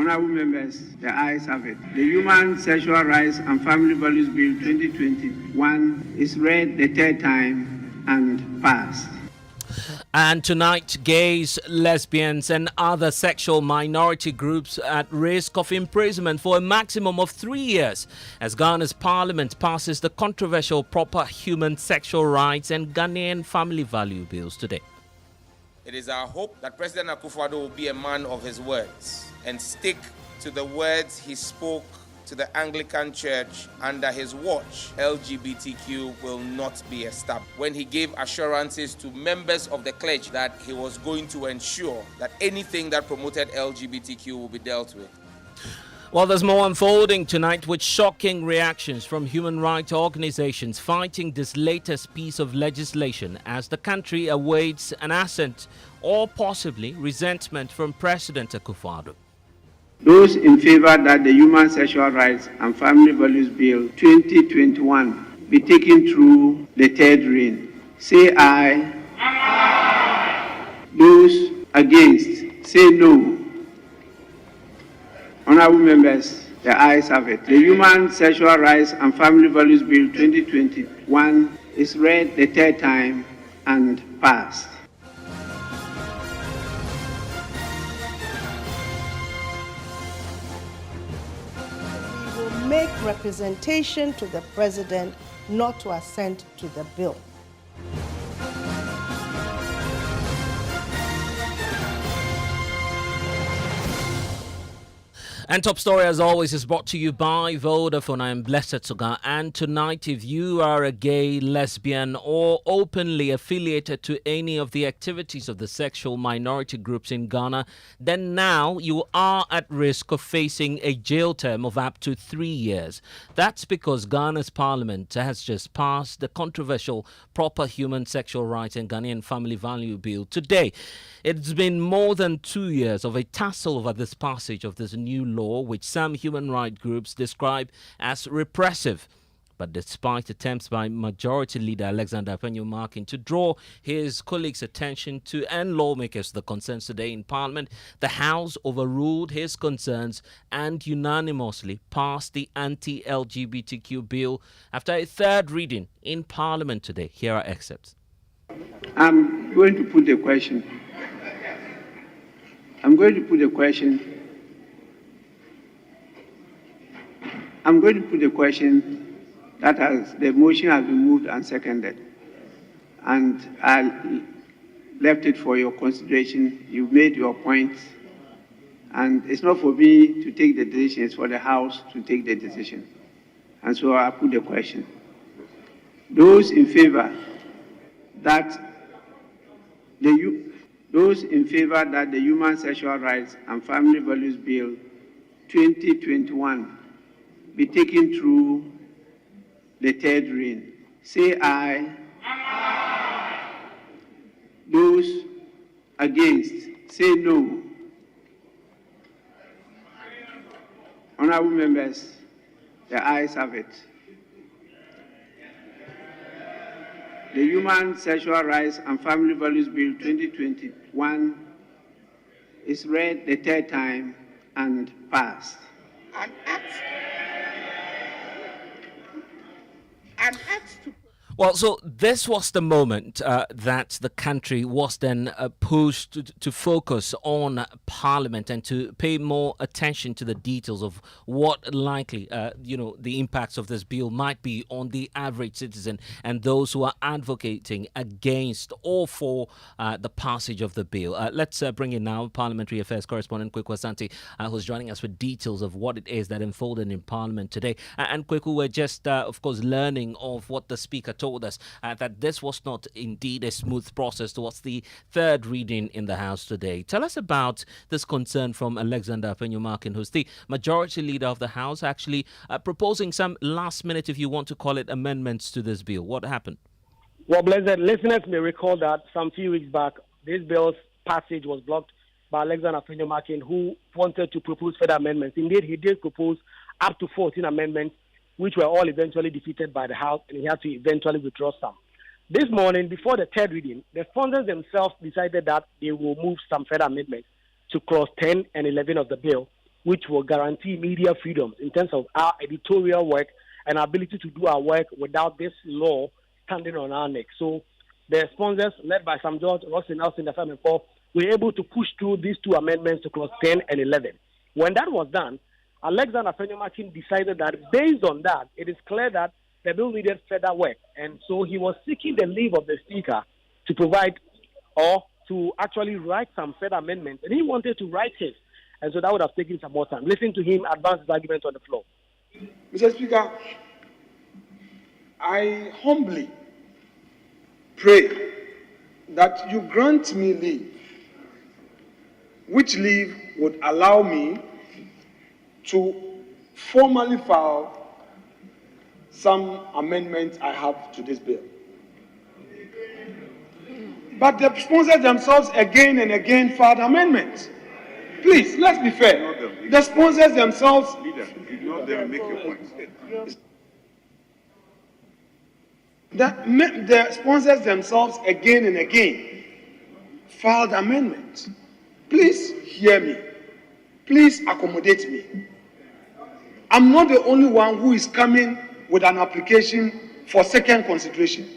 Honourable members, the ayes have it. The Human Sexual Rights and Family Values Bill 2021 is read the third time and passed. And tonight, gays, lesbians and other sexual minority groups at risk of imprisonment for a maximum of 3 years as Ghana's Parliament passes the controversial Proper Human Sexual Rights and Ghanaian Family Value Bills today. It is our hope that President Akufo-Addo will be a man of his words and stick to the words he spoke to the Anglican Church under his watch. LGBTQ will not be established. When he gave assurances to members of the clergy that he was going to ensure that anything that promoted LGBTQ will be dealt with. Well, there's more unfolding tonight with shocking reactions from human rights organizations fighting this latest piece of legislation as the country awaits an assent or possibly resentment from President Akufo-Addo. Those in favor that the Human Sexual Rights and Family Values Bill 2021 be taken through the third reading, say aye. Aye. Those against, say no. Honourable members, the ayes have it. The Human Sexual Rights and Family Values Bill 2021 is read the third time and passed. Make representation to the president not to assent to the bill. And Top Story, as always, is brought to you by Vodafone. I am blessed Sogah. And tonight, if you are a gay, lesbian, or openly affiliated to any of the activities of the sexual minority groups in Ghana, then now you are at risk of facing a jail term of up to 3 years. That's because Ghana's parliament has just passed the controversial Proper Human Sexual Rights and Ghanaian Family Value Bill today. It's been more than 2 years of a tussle over this passage of this new law, which some human rights groups describe as repressive. But despite attempts by Majority Leader Alexander Apawu to draw his colleagues' attention to and lawmakers the concerns today in Parliament, the House overruled his concerns and unanimously passed the anti-LGBTQ bill after a third reading in Parliament today. Here are excerpts. I'm going to put the question. I'm going to put the question that the motion has been moved and seconded. And I left it for your consideration. You've made your points. And it's not for me to take the decision, it's for the House to take the decision. And so I put the question. Those in favor that the Human Sexual Rights and Family Values Bill 2021 be taken through the third reading, say aye. Aye. Those against, say no. Honourable members, the ayes have it. The Human Sexual Rights and Family Values Bill 2021 is read the third time and passed. Well, so this was the moment that the country was then pushed to focus on Parliament and to pay more attention to the details of what likely, the impacts of this bill might be on the average citizen and those who are advocating against or for the passage of the bill. Let's bring in now Parliamentary Affairs correspondent Kweku Asante, who's joining us with details of what it is that unfolded in Parliament today. And Kweku, we're just, of course, learning of what the Speaker told us that this was not indeed a smooth process towards the third reading in the House today. Tell us about this concern from Alexander Apawu, who's the Majority Leader of the House, actually proposing some last minute, if you want to call it, amendments to this bill. What happened? Well, blessed listeners may recall that some few weeks back, this bill's passage was blocked by Alexander Apawu, who wanted to propose further amendments. Indeed, he did propose up to 14 amendments, which were all eventually defeated by the House, and he had to eventually withdraw some. This morning, before the third reading, the sponsors themselves decided that they will move some further amendments to clause 10 and 11 of the bill, which will guarantee media freedoms in terms of our editorial work and our ability to do our work without this law standing on our neck. So the sponsors, led by Sam George, Roslyn Nelson, the family, were able to push through these two amendments to clause 10 and 11. When that was done, Alexander Afenyo-Markin decided that based on that, it is clear that the bill needed further work. And so he was seeking the leave of the Speaker to provide or to actually write some further amendments. And he wanted to write his. And so that would have taken some more time. Listen to him advance his argument on the floor. Mr. Speaker, I humbly pray that you grant me leave, which leave would allow me to formally file some amendments I have to this bill. But the sponsors themselves again and again filed amendments. Please, let's be fair. The sponsors themselves... Ignore them, make your point. The sponsors themselves again and again filed amendments. Please hear me. Please accommodate me. I'm not the only one who is coming with an application for second consideration.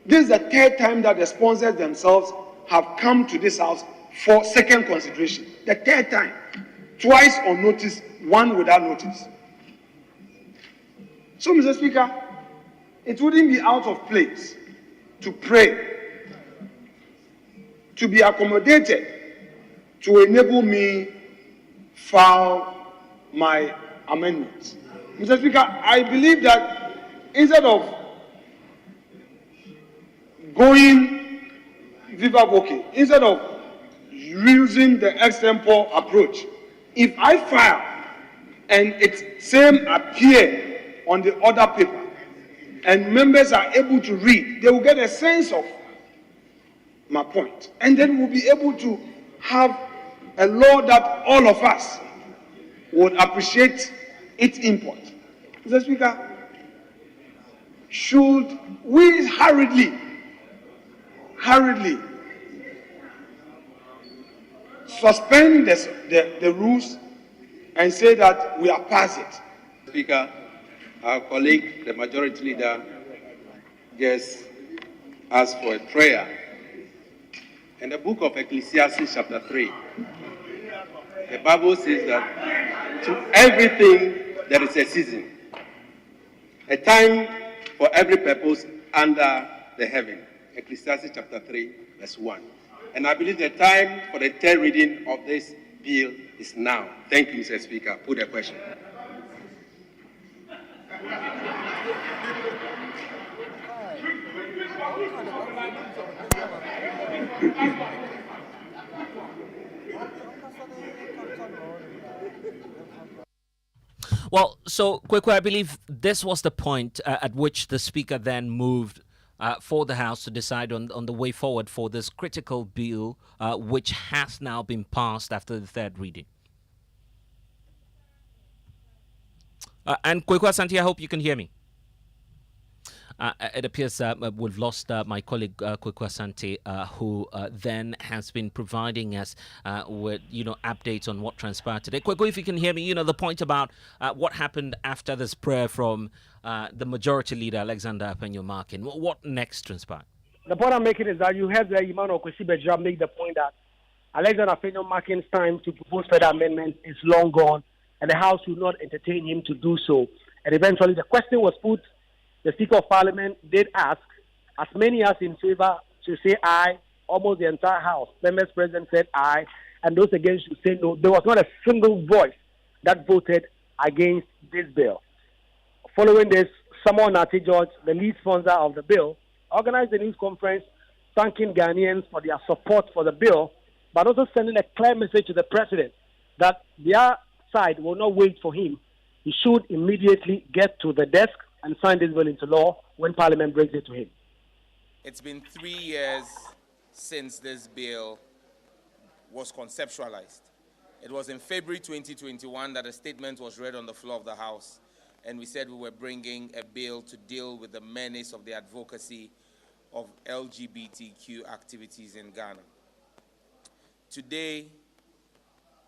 This is the third time that the sponsors themselves have come to this house for second consideration. The third time. Twice on notice, one without notice. So, Mr. Speaker, it wouldn't be out of place to pray, to be accommodated, to enable me file my amendments. Mr. Speaker, I believe that instead of going viva voce, instead of using the extempore approach, if I file and it same appear on the other paper and members are able to read, they will get a sense of my point. And then we'll be able to have a law that all of us would appreciate its import. Mr. Speaker, should we hurriedly suspend the rules and say that we are past it? Speaker, our colleague, the majority leader, just asked for a prayer. In the book of Ecclesiastes chapter 3, the Bible says that to everything there is a season, a time for every purpose under the heaven. Ecclesiastes chapter 3, verse 1. And I believe the time for the third reading of this bill is now. Thank you, Mr. Speaker. Put the question. Well, so, Kwekwe, I believe this was the point at which the Speaker then moved for the House to decide on the way forward for this critical bill, which has now been passed after the third reading. And Kwekwe Asante, I hope you can hear me. It appears we've lost my colleague Kwekwe Asante, who then has been providing us with updates on what transpired today. Kwekwe, if you can hear me, the point about what happened after this prayer from the majority leader Alexander Afenyo-Markin. What next transpired? The point I'm making is that you have the Imam Okwesi-Bejia make the point that Alexander Afenyo-Markin's time to propose further amendments is long gone, and the House will not entertain him to do so. And eventually the question was put. The Speaker of Parliament did ask, as many as in favor to say aye, almost the entire House. Members present said aye, and those against should say no. There was not a single voice that voted against this bill. Following this, Samuel Nati George, the lead sponsor of the bill, organized a news conference thanking Ghanaians for their support for the bill, but also sending a clear message to the President that their side will not wait for him. He should immediately get to the desk and sign this bill into law when Parliament brings it to him. It's been 3 years since this bill was conceptualized. It was in February 2021 that a statement was read on the floor of the House, and we said we were bringing a bill to deal with the menace of the advocacy of LGBTQ activities in Ghana. Today,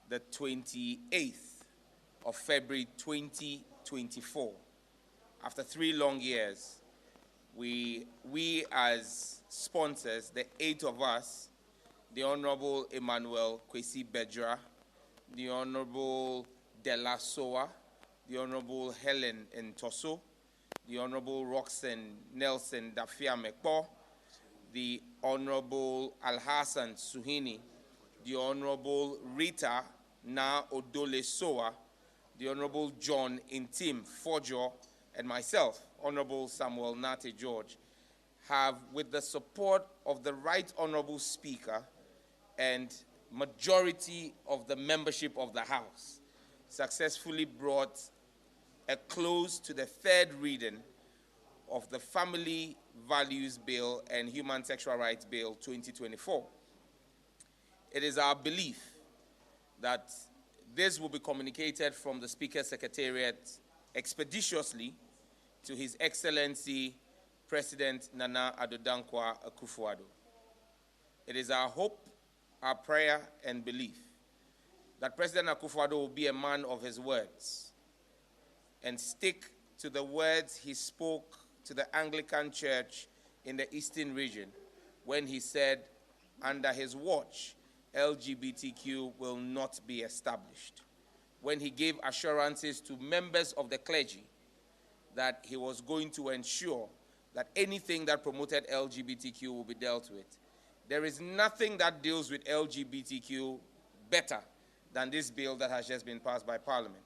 the 28th of February 2024. After 3 long years, we as sponsors, the 8 of us, the Honorable Emmanuel Kwesi Bedra, the Honorable Della Soa, the Honorable Helen Ntoso, the Honorable Roxanne Nelson Dafia Mekpo, the Honorable Alhassan Suhini, the Honorable Rita Na Odole Soa, the Honorable John Intim Fojo, and myself, Honorable Samuel Nate George, have, with the support of the Right Honorable Speaker and majority of the membership of the House, successfully brought a close to the 3rd reading of the Family Values Bill and Human Sexual Rights Bill 2024. It is our belief that this will be communicated from the Speaker's Secretariat expeditiously to His Excellency President Nana Addo Dankwa Akufo-Addo. It is our hope, our prayer, and belief that President Akufo-Addo will be a man of his words and stick to the words he spoke to the Anglican Church in the Eastern region when he said, under his watch, LGBTQ will not be established. When he gave assurances to members of the clergy that he was going to ensure that anything that promoted LGBTQ will be dealt with. There is nothing that deals with LGBTQ better than this bill that has just been passed by Parliament.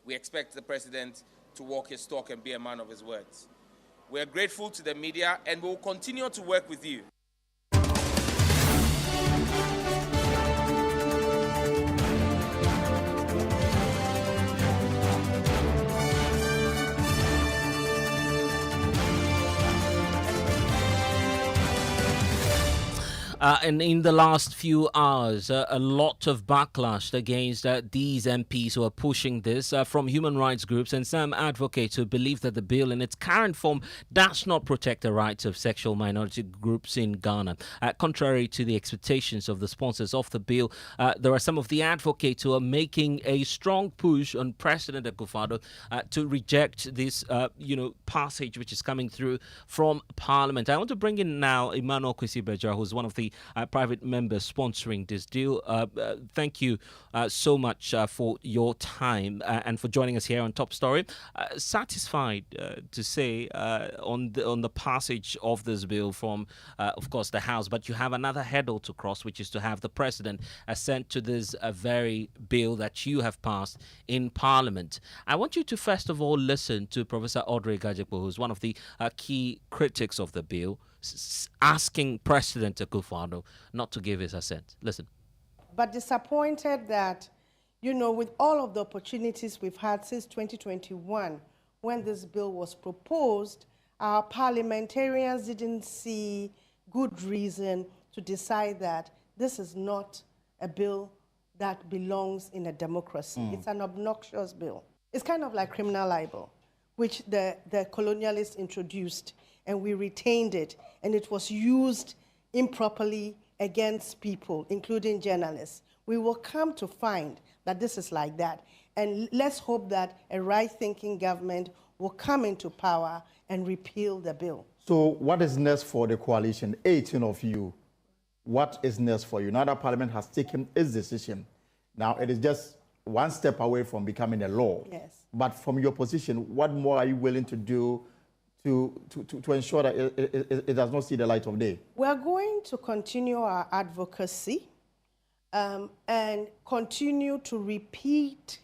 We expect the President to walk his talk and be a man of his words. We are grateful to the media and we will continue to work with you. And in the last few hours, a lot of backlash against these MPs who are pushing this from human rights groups and some advocates who believe that the bill in its current form does not protect the rights of sexual minority groups in Ghana. Contrary to the expectations of the sponsors of the bill, there are some of the advocates who are making a strong push on President Akufo-Addo to reject this, passage which is coming through from Parliament. I want to bring in now Emmanuel Kwesi Bedra, who's one of the private members sponsoring this deal. Thank you so much for your time and for joining us here on Top Story. Satisfied to say on the passage of this bill from, of course, the House, but you have another hurdle to cross, which is to have the President assent to this very bill that you have passed in Parliament. I want you to first of all listen to Professor Audrey Gajepo, who's one of the key critics of the bill, asking President Akufo-Addo not to give his assent. Listen. But disappointed that, with all of the opportunities we've had since 2021, when this bill was proposed, our parliamentarians didn't see good reason to decide that this is not a bill that belongs in a democracy. It's an obnoxious bill. It's kind of like criminal libel, which the colonialists introduced, and we retained it, and it was used improperly against people, including journalists. We will come to find that this is like that, and let's hope that a right-thinking government will come into power and repeal the bill. So what is next for the coalition? 18 of you. What is next for you? Now that Parliament has taken its decision, now it is just one step away from becoming a law. Yes. But from your position, what more are you willing to do to ensure that it does not see the light of day? We're going to continue our advocacy and continue to repeat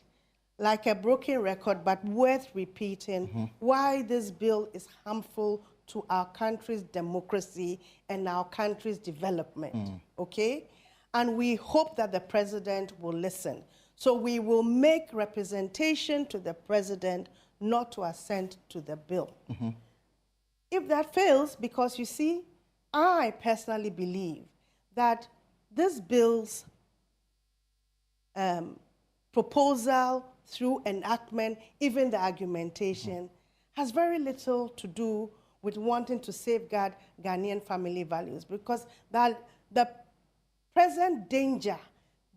like a broken record, but worth repeating, why this bill is harmful to our country's democracy and our country's development, okay? And we hope that the President will listen. So we will make representation to the President not to assent to the bill. If that fails, because you see, I personally believe that this bill's proposal through enactment, even the argumentation, has very little to do with wanting to safeguard Ghanaian family values, because the present danger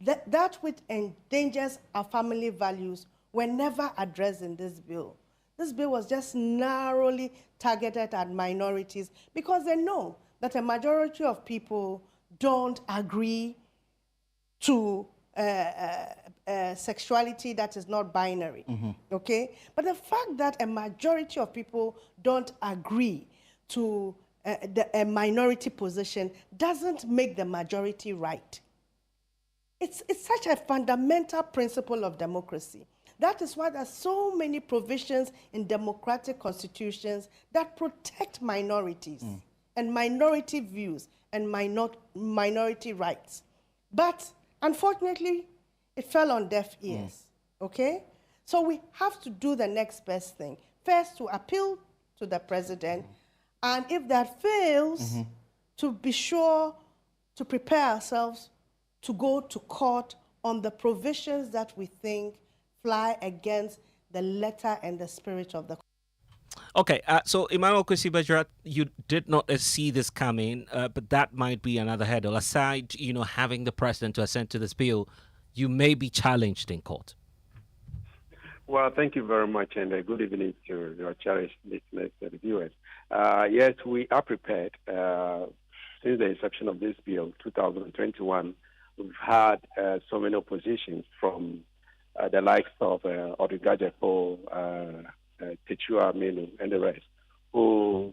that which endangers our family values were never addressed in this bill. This bill was just narrowly targeted at minorities because they know that a majority of people don't agree to sexuality that is not binary, okay? But the fact that a majority of people don't agree to a minority position doesn't make the majority right. It's such a fundamental principle of democracy. That is why there's so many provisions in democratic constitutions that protect minorities and minority views and minority rights. But unfortunately, it fell on deaf ears, okay? So we have to do the next best thing. First, to appeal to the president, and if that fails, to be sure to prepare ourselves to go to court on the provisions that we think fly against the letter and the spirit of the. Okay, so Emmanuel Kwesi-Bajrat, you did not see this coming, but that might be another hurdle. Aside, having the president to assent to this bill, you may be challenged in court. Well, thank you very much, and good evening to your cherished listeners and viewers. Yes, we are prepared. Since the inception of this bill, 2021, we've had so many oppositions from the likes of Odugajepo, Techua Menu, and the rest, who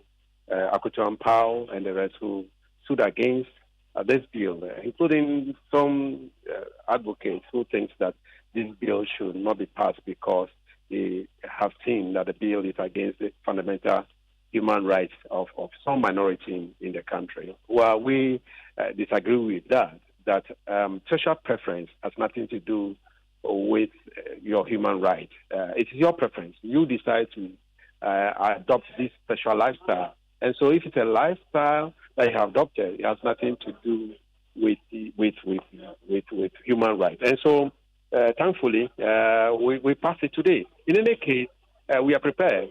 Akutu Apawu and the rest who stood against this bill, including some advocates who think that this bill should not be passed because they have seen that the bill is against the fundamental human rights of some minority in the country. Well, we disagree with that social preference has nothing to do with your human right. It's your preference. You decide to adopt this special lifestyle. And so if it's a lifestyle that you have adopted, it has nothing to do with human rights. And so thankfully, we passed it today. In any case, we are prepared.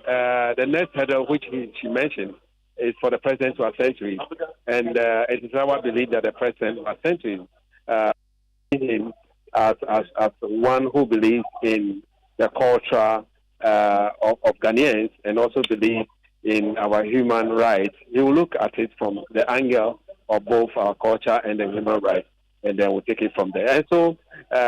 The next hurdle, which she mentioned, is for the president to assent to it. And it is our belief that the president will assent to it as one who believes in the culture of Ghanaians and also believes in our human rights. He will look at it from the angle of both our culture and the human rights, and then we'll take it from there. And so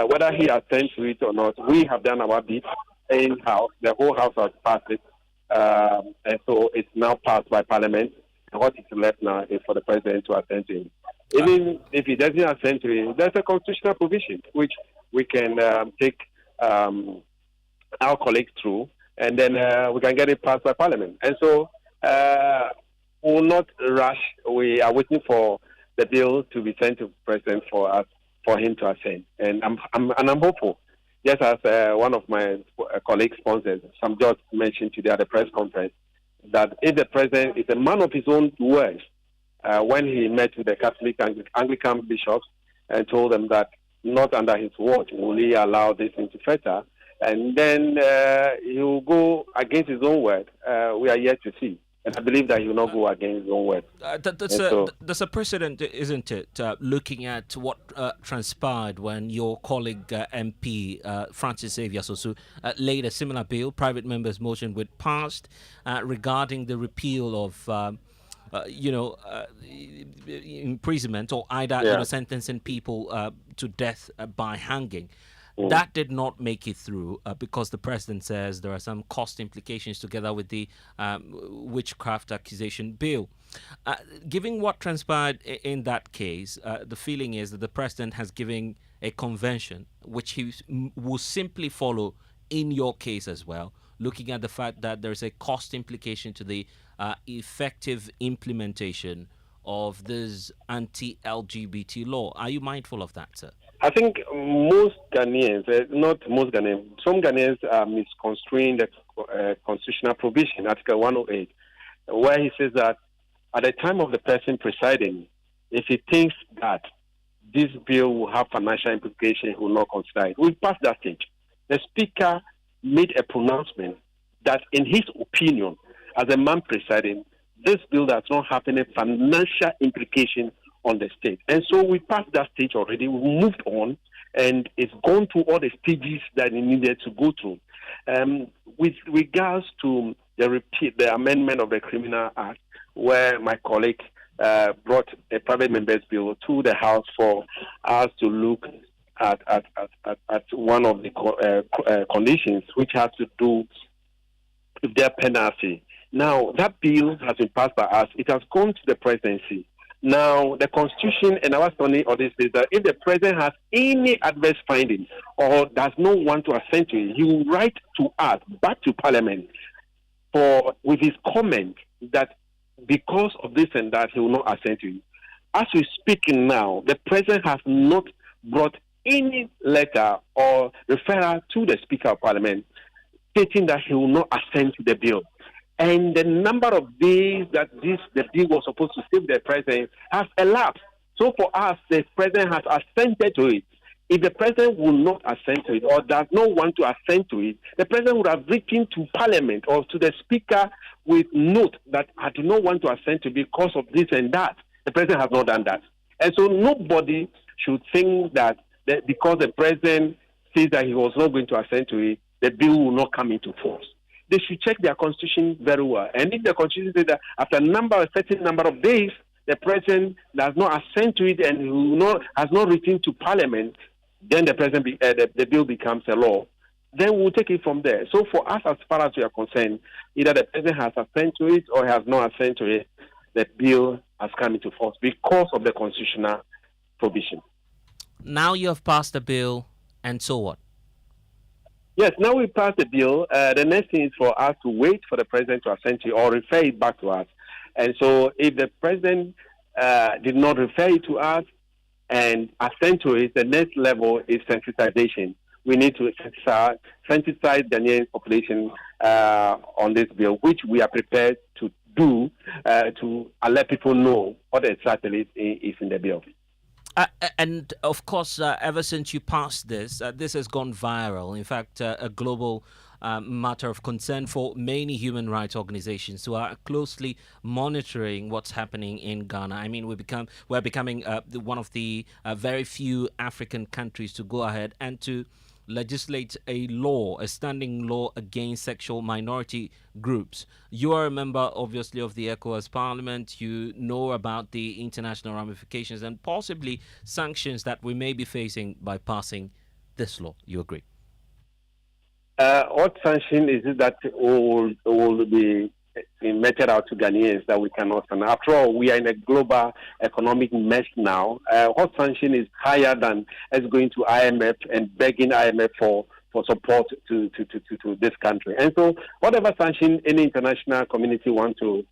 whether he assents to it or not, we have done our bit in-house. The whole house has passed it. And so it's now passed by Parliament. And what is left now is for the president to assent to it. Even if he doesn't assent to it, there's a constitutional provision which we can take our colleagues through, and then we can get it passed by Parliament. And so we will not rush. We are waiting for the bill to be sent to the president for him to assent. And I'm hopeful. Just as one of my colleague sponsors, Sam George, mentioned today at the press conference, that if the president is a man of his own words, when he met with the Catholic and Anglican bishops and told them that not under his watch will he allow this into fetter, and then he will go against his own word. We are yet to see. And I believe that he will not go against his own word. There's a precedent, isn't it, looking at what transpired when your colleague MP Francis Xavier Sosu laid a similar bill, private members' motion, which passed regarding the repeal of imprisonment or either sentencing people to death by hanging. That did not make it through because the president says there are some cost implications together with the witchcraft accusation bill. Given what transpired in that case, the feeling is that the president has given a convention which he will simply follow in your case as well, looking at the fact that there's a cost implication to the effective implementation of this anti-LGBT law. Are you mindful of that, sir? I think most Ghanaians, not most Ghanaians, some Ghanaians are misconstruing the constitutional provision, Article 108, where he says that at the time of the person presiding, if he thinks that this bill will have financial implications, he will not consider it. We've passed that stage. The Speaker made a pronouncement that, in his opinion, as a man presiding, this bill does not have any financial implication on the state. And so we passed that stage already. We moved on. and it's gone through all the stages that it needed to go through. With regards to the amendment of the Criminal Act, where my colleague brought a private member's bill to the House for us to look at one of the conditions, which has to do with their penalty. Now, that bill has been passed by us. It has gone to the presidency. Now, the Constitution and our standing on this is that if the president has any adverse findings or does not want to assent to it, he will write to us, back to Parliament, with his comment that because of this and that, he will not assent to it. As we're speaking now, the president has not brought any letter or referral to the Speaker of Parliament stating that he will not assent to the bill. And the number of days that the bill was supposed to save the president has elapsed. So for us, the president has assented to it. If the president will not assent to it or does not want to assent to it, the president would have written to Parliament or to the Speaker with note that I do not want to assent to it because of this and that. The president has not done that. And so nobody should think that because the president says that he was not going to assent to it, the bill will not come into force. They should check their constitution very well. And if the constitution says that after a certain number of days, the president does not assent to it and has not written to Parliament, then the bill becomes a law. Then we'll take it from there. So for us, as far as we are concerned, either the president has assent to it or has not assent to it, the bill has come into force because of the constitutional provision. Now you have passed the bill, and so what? Yes, now we passed the bill. The next thing is for us to wait for the president to assent to it or refer it back to us. And so if the president did not refer it to us and assent to it, the next level is sensitization. We need to sensitize Ghanaian population on this bill, which we are prepared to do to let people know what exactly is in the bill. And of course, ever since you passed this, this has gone viral. In fact, a global matter of concern for many human rights organizations who are closely monitoring what's happening in Ghana. I mean, we're becoming one of the very few African countries to go ahead and to legislate a standing law against sexual minority groups. You are a member, obviously, of the ECOWAS Parliament. You know about the international ramifications and possibly sanctions that we may be facing by passing this law. You agree? What sanction is it that will be meted out to Ghanaians that we cannot stand? After all, we are in a global economic mess now. What sanction is higher than us going to IMF and begging IMF for support to this country? And so whatever sanction any international community wants to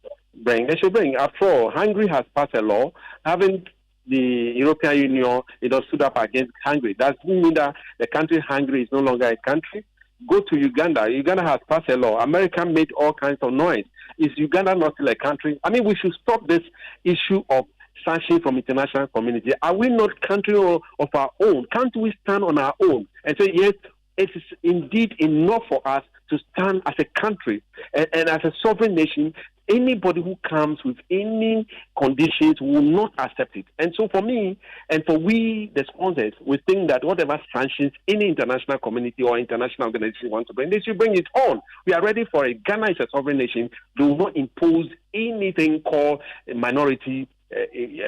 bring, they should bring. After all, Hungary has passed a law. Having the European Union, stood up against Hungary. That doesn't mean that the country Hungary is no longer a country. Go to Uganda. Uganda has passed a law. America made all kinds of noise. Is Uganda not still a country? I mean, we should stop this issue of sanctions from international community. Are we not country of our own? Can't we stand on our own and say, yes, it is indeed enough for us to stand as a country and as a sovereign nation? Anybody who comes with any conditions will not accept it. And so for me, and for we, the sponsors, we think that whatever sanctions any international community or international organization wants to bring, they should bring it on. We are ready for it. Ghana is a sovereign nation. They will not impose anything called minority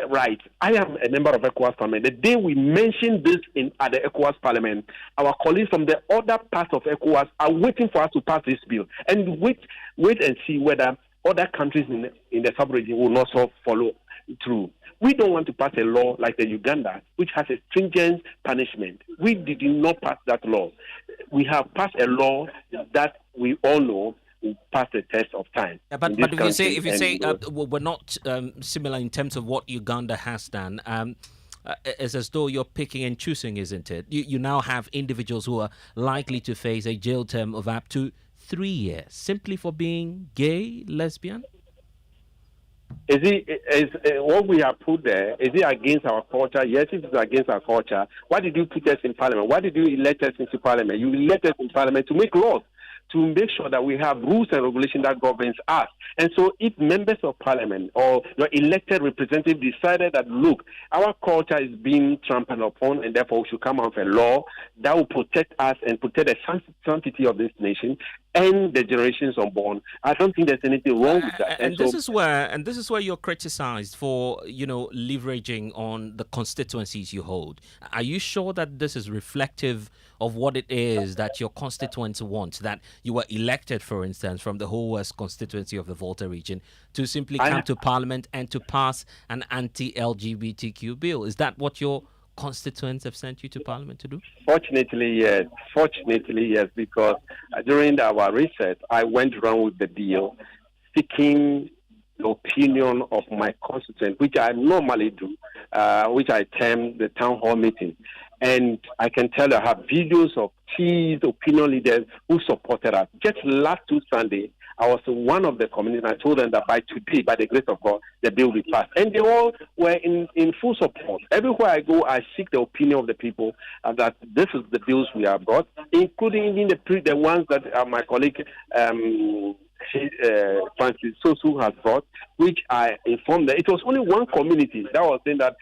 rights. I am a member of ECOWAS Parliament. The day we mentioned this at the ECOWAS Parliament, our colleagues from the other parts of ECOWAS are waiting for us to pass this bill. And wait and see whether other countries in the sub-region will not follow through. We don't want to pass a law like the Uganda, which has a stringent punishment. We did not pass that law. We have passed a law that we all know will pass the test of time. Yeah, but if you say we're not similar in terms of what Uganda has done, it's as though you're picking and choosing, isn't it? You now have individuals who are likely to face a jail term of up to 3 years simply for being gay, lesbian? Is what we have put there, is it against our culture? Yes, it is against our culture. Why did you put us in Parliament? Why did you elect us into Parliament? You elect us in Parliament to make laws, to make sure that we have rules and regulations that governs us. And so if members of parliament or your elected representative decided that, look, our culture is being trampled upon and therefore we should come out with a law that will protect us and protect the sanctity of this nation and the generations unborn, I don't think there's anything wrong with that. And this is where you're criticized for, leveraging on the constituencies you hold. Are you sure that this is reflective of what it is that your constituents want? That you were elected, for instance, from the whole West constituency of the Volta region to simply come to Parliament and to pass an anti-LGBTQ bill? Is that what your constituents have sent you to Parliament to do? Fortunately, yes. Because during our research, I went around with the bill seeking the opinion of my constituents, which I normally do, which I term the town hall meeting. And I can tell you I have videos of key opinion leaders who supported us. Just last Sunday, I was one of the community. I told them that by today, by the grace of God, the bill will be passed. And they all were in full support. Everywhere I go, I seek the opinion of the people that this is the bills we have brought, including even the ones that my colleague Francis Sosu has brought, which I informed them. It was only one community that was saying that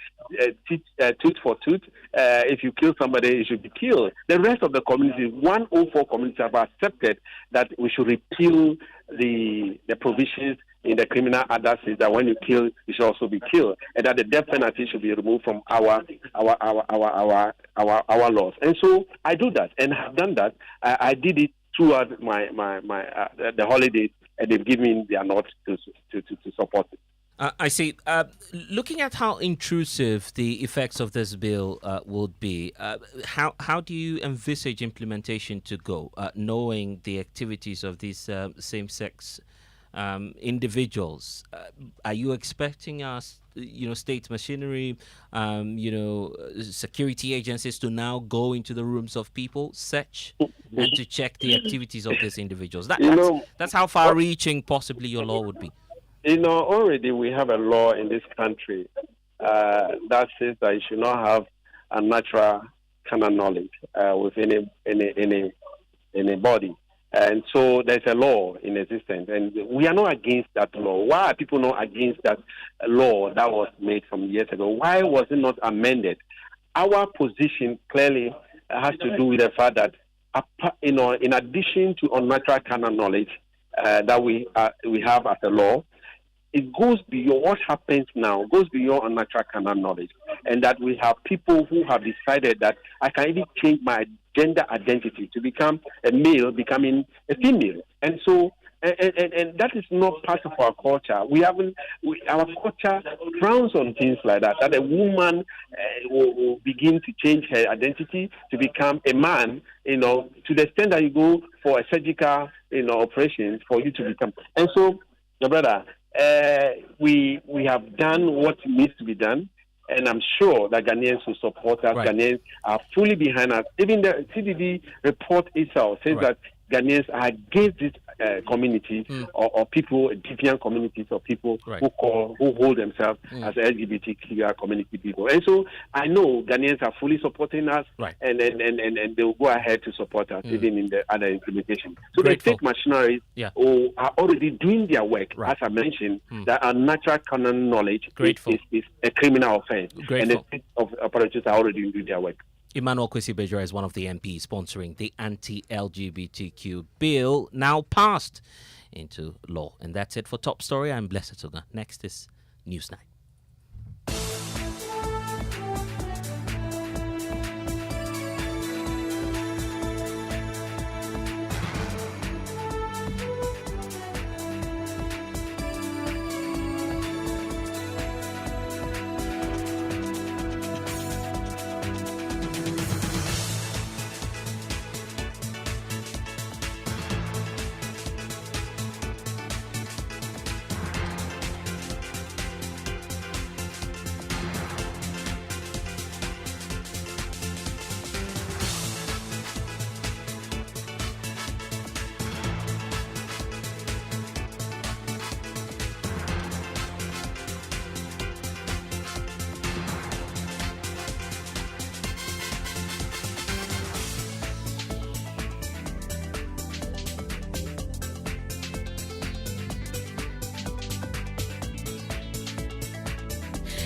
tooth for tooth, if you kill somebody, you should be killed. The rest of the communities, 104 communities, have accepted that we should repeal the provisions in the criminal advocacy that when you kill, you should also be killed, and that the death penalty should be removed from our laws. And so I do that, and have done that. I did it throughout the holidays, and they've given me their nod to support it. I see. Looking at how intrusive the effects of this bill would be, how do you envisage implementation to go, knowing the activities of these same-sex individuals? Are you expecting us, state machinery, security agencies to now go into the rooms of people, search, and to check the activities of these individuals? That's how far-reaching possibly your law would be. Already we have a law in this country that says that you should not have a natural kind of knowledge with any body. And so there's a law in existence, and we are not against that law. Why are people not against that law that was made from years ago? Why was it not amended? Our position clearly has to do with the fact that, in addition to unnatural kind of knowledge that we have as a law, it goes beyond what happens now, goes beyond unnatural kind of knowledge, and that we have people who have decided that I can even change my gender identity to become a male, becoming a female, and so and that is not part of our culture. Our culture frowns on things like that. That a woman will begin to change her identity to become a man, to the extent that you go for a surgical, operations for you to become. And so, my brother, we have done what needs to be done, and I'm sure that Ghanaians will support us. Right. Ghanaians are fully behind us. Even the CDD report itself says that Ghanaians are against this community or people, deviant communities of people who hold themselves as LGBTQ community people. And so I know Ghanaians are fully supporting us, and they will go ahead to support us even in the other implementation. So the state machinery are already doing their work. As I mentioned, that unnatural canon knowledge is a criminal offense, and the state of operators are already doing their work. Emmanuel Kwesi-Bejura is one of the MPs sponsoring the anti-LGBTQ bill, now passed into law. And that's it for Top Story. I'm Blessed Sogah. Next is Newsnight.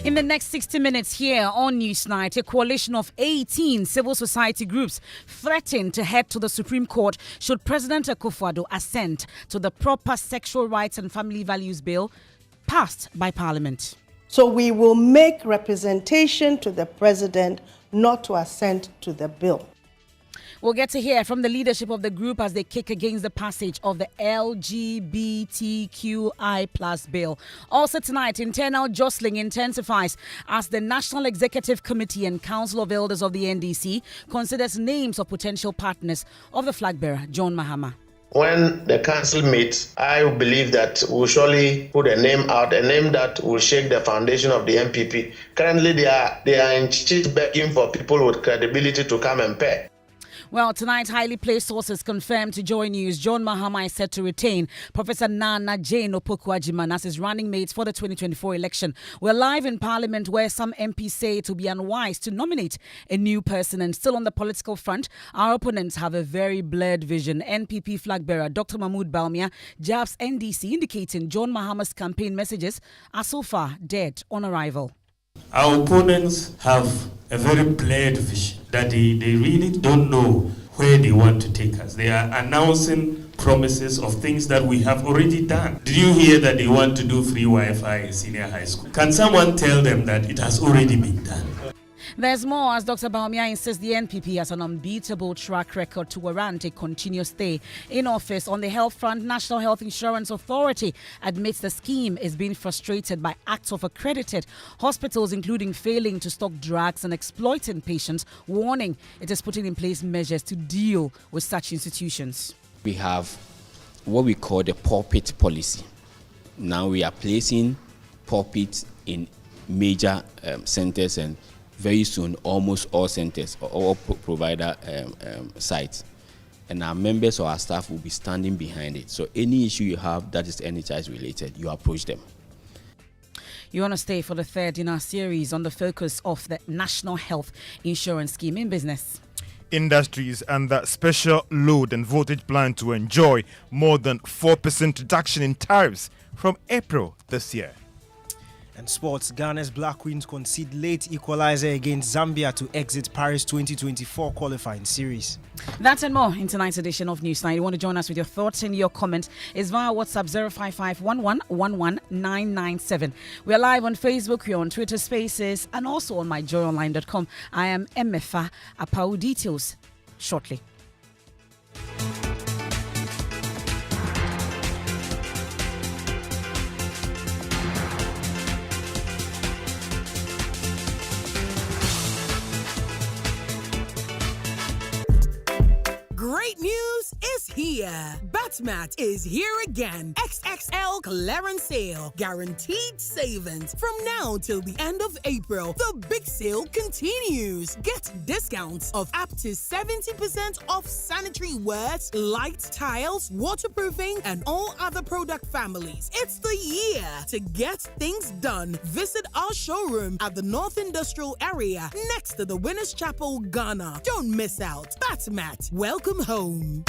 In the next 60 minutes here on Newsnight, a coalition of 18 civil society groups threaten to head to the Supreme Court should President Akufo-Addo assent to the Proper Sexual Rights and Family Values Bill passed by Parliament. So we will make representation to the president not to assent to the bill. We'll get to hear from the leadership of the group as they kick against the passage of the LGBTQI plus bill. Also tonight, internal jostling intensifies as the National Executive Committee and Council of Elders of the NDC considers names of potential partners of the flag bearer, John Mahama. When the council meets, I believe that we'll surely put a name out, a name that will shake the foundation of the MPP. Currently, they are in chief begging for people with credibility to come and pay. Well, tonight, highly placed sources confirmed to Joy News John Mahama is set to retain Professor Nana Jane Opoku-Agyeman as his running mate for the 2024 election. We're live in Parliament where some MPs say it will be unwise to nominate a new person. And still on the political front, our opponents have a very blurred vision. NPP flag bearer Dr. Mahmoud Bawumia jabs NDC, indicating John Mahama's campaign messages are so far dead on arrival. Our opponents have a very blurred vision that they really don't know where they want to take us. They are announcing promises of things that we have already done. Did you hear that they want to do free Wi-Fi in senior high school? Can someone tell them that it has already been done? There's more as Dr. Bawumia insists the NPP has an unbeatable track record to warrant a continuous stay in office. On the health front, National Health Insurance Authority admits the scheme is being frustrated by acts of accredited hospitals, including failing to stock drugs and exploiting patients, warning it is putting in place measures to deal with such institutions. We have what we call the pulpit policy. Now we are placing pulpits in major centers, and very soon almost all centers or all provider sites, and our members or our staff will be standing behind it. So any issue you have that is NHS related, you approach them. You want to stay for the third in our series on the focus of the National Health Insurance Scheme in business. Industries and the special load and voltage plan to enjoy more than 4% reduction in tariffs from April this year. And sports, Ghana's Black Queens concede late equalizer against Zambia to exit Paris 2024 qualifying series. That and more in tonight's edition of Newsnight. You want to join us with your thoughts and your comments? It's via WhatsApp 05511111997. We are live on Facebook, we're on Twitter Spaces, and also on myjoyonline.com. I am Emefa. Apawu details shortly. Great news is here. Batmat is here again. XXL clearance sale. Guaranteed savings. From now till the end of April, the big sale continues. Get discounts of up to 70% off sanitary wares, light tiles, waterproofing, and all other product families. It's the year to get things done. Visit our showroom at the North Industrial Area next to the Winners Chapel, Ghana. Don't miss out. Batmat, welcome home.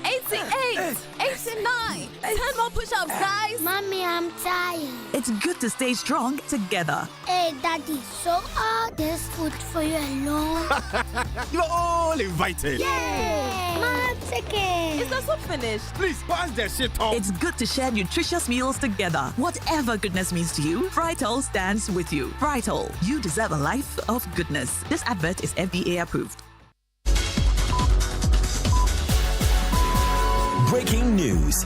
88, 89, 10 more push-ups, guys. Mommy, I'm tired. It's good to stay strong together. Hey, Daddy, so all this food for you alone? You're all invited. Yay! Mom, chicken. Is the soup finished? Please pass the shit on. It's good to share nutritious meals together. Whatever goodness means to you, Frytol stands with you. Frytol, you deserve a life of goodness. This advert is FDA approved. Breaking news.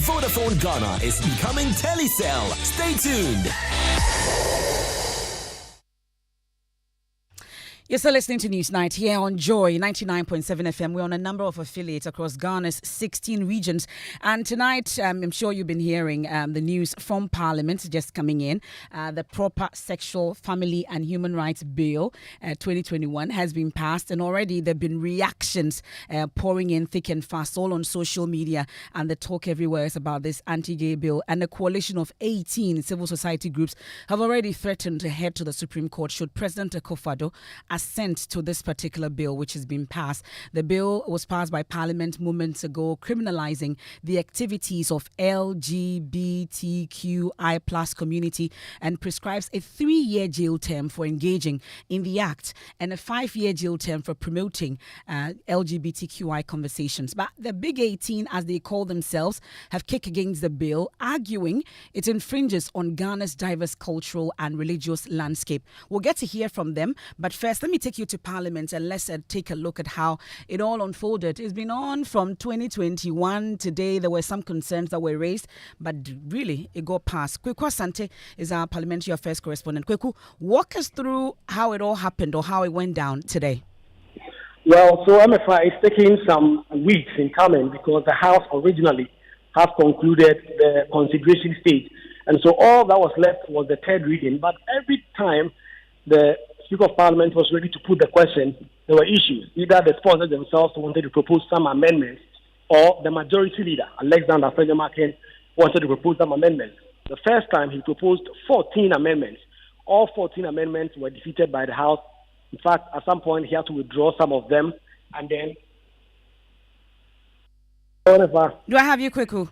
Vodafone Ghana is becoming Telecel. Stay tuned. You're still listening to Newsnight here on Joy 99.7 FM. We're on a number of affiliates across Ghana's 16 regions. And tonight, I'm sure you've been hearing the news from Parliament just coming in. The Proper Sexual, Family and Human Rights Bill 2021 has been passed. And already there have been reactions pouring in thick and fast, all on social media. And the talk everywhere is about this anti-gay bill. And a coalition of 18 civil society groups have already threatened to head to the Supreme Court should President Akufo-Addo assent to this particular bill, which has been passed. The bill was passed by Parliament moments ago, criminalizing the activities of LGBTQI plus community and prescribes a 3-year jail term for engaging in the act and a 5-year jail term for promoting LGBTQI conversations. But the Big 18, as they call themselves, have kicked against the bill, arguing it infringes on Ghana's diverse cultural and religious landscape. We'll get to hear from them, but first, let me take you to Parliament and let's take a look at how it all unfolded. It's been on from 2021. Today, there were some concerns that were raised, but really, it got passed. Kweku Asante is our Parliamentary Affairs correspondent. Kweku, walk us through how it all happened or how it went down today. Well, so Emefa is taking some weeks in coming because the House originally has concluded the consideration stage. And so all that was left was the third reading. But every time the Speaker of Parliament was ready to put the question, there were issues. Either the sponsors themselves wanted to propose some amendments, or the majority leader, Alexander Afenyo-Markin, wanted to propose some amendments. The first time he proposed 14 amendments. All 14 amendments were defeated by the House. In fact, at some point, he had to withdraw some of them. And then... Do I have you, Kweku?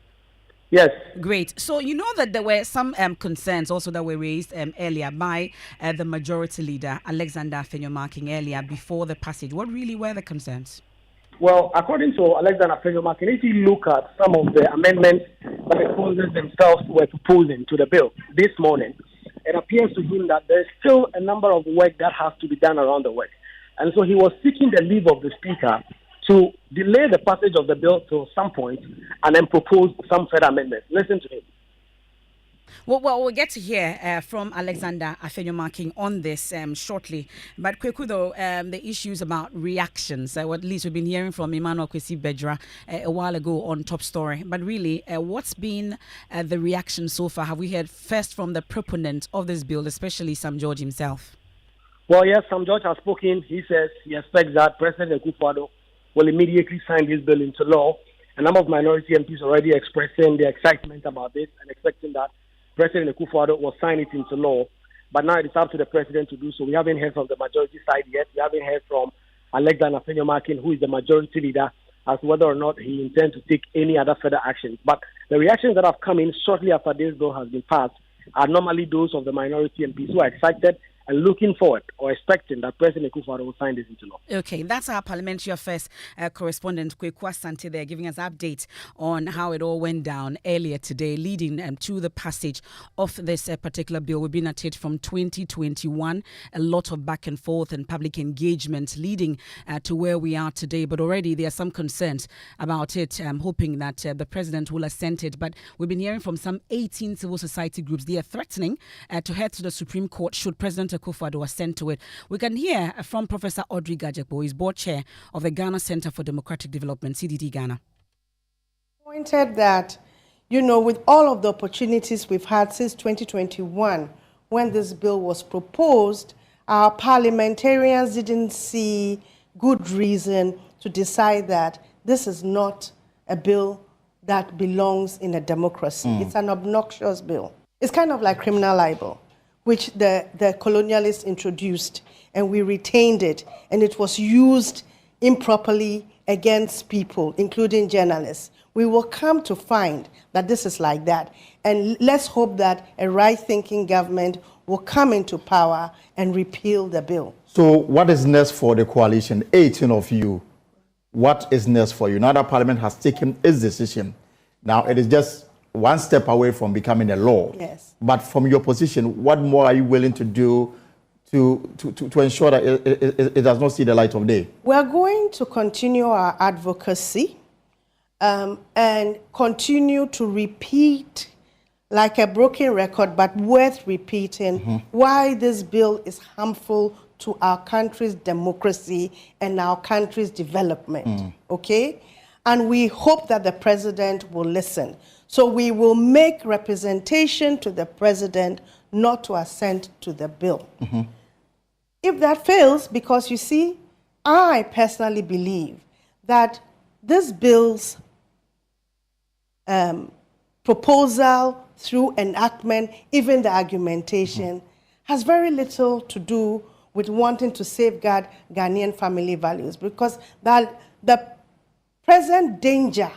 Yes. Great. So you know that there were some concerns also that were raised earlier by the majority leader, Alexander Afenyo-Markin, earlier before the passage. What really were the concerns? Well, according to Alexander Afenyo-Markin, if you look at some of the amendments that the sponsors themselves were proposing to the bill this morning, it appears to him that there is still a number of work that has to be done around the work. And so he was seeking the leave of the Speaker to delay the passage of the bill to some point and then propose some further amendments. Listen to him. Well, we'll get to hear from Alexander Afenyo-Markin on this shortly. But Kweku, though, the issues about reactions, at least we've been hearing from Emmanuel Kwesi Bedra a while ago on Top Story. But really, what's been the reaction so far? Have we heard first from the proponent of this bill, especially Sam George himself? Well, yes, Sam George has spoken. He says he expects that President Akufo-Addo will immediately sign this bill into law. A number of minority MPs already expressing their excitement about this and expecting that President Akufo-Addo will sign it into law. But now it is up to the president to do so. We haven't heard from the majority side yet. We haven't heard from Alexander Afenyo-Markin, who is the majority leader, as to whether or not he intends to take any other further actions. But the reactions that have come in shortly after this bill has been passed are normally those of the minority MPs who are excited and looking forward or expecting that President Akufo-Addo will sign this into law. Okay, that's our Parliamentary Affairs correspondent, Kweku Asante, there, giving us updates on how it all went down earlier today, leading to the passage of this particular bill. We've been at it from 2021, a lot of back and forth and public engagement leading to where we are today. But already there are some concerns about it. I'm hoping that the president will assent it. But we've been hearing from some 18 civil society groups. They are threatening to head to the Supreme Court should President Akufo-Addo assent to it. We can hear from Professor Audrey Gajekpo, who is board chair of the Ghana Center for Democratic Development, CDD Ghana. Pointed that, with all of the opportunities we've had since 2021, when this bill was proposed, our parliamentarians didn't see good reason to decide that this is not a bill that belongs in a democracy. It's an obnoxious bill. It's kind of like criminal libel, which the colonialists introduced, and we retained it, and it was used improperly against people, including journalists. We will come to find that this is like that, and let's hope that a right-thinking government will come into power and repeal the bill. So what is next for the coalition? 18 of you. What is next for you? Now that Parliament has taken its decision, now it is just one step away from becoming a law. Yes. But from your position, what more are you willing to do to ensure that it does not see the light of day? We're going to continue our advocacy and continue to repeat like a broken record, but worth repeating, why this bill is harmful to our country's democracy and our country's development. Okay? And we hope that the president will listen. So we will make representation to the president not to assent to the bill. If that fails, because you see, I personally believe that this bill's proposal through enactment, even the argumentation, has very little to do with wanting to safeguard Ghanaian family values, because that the present danger,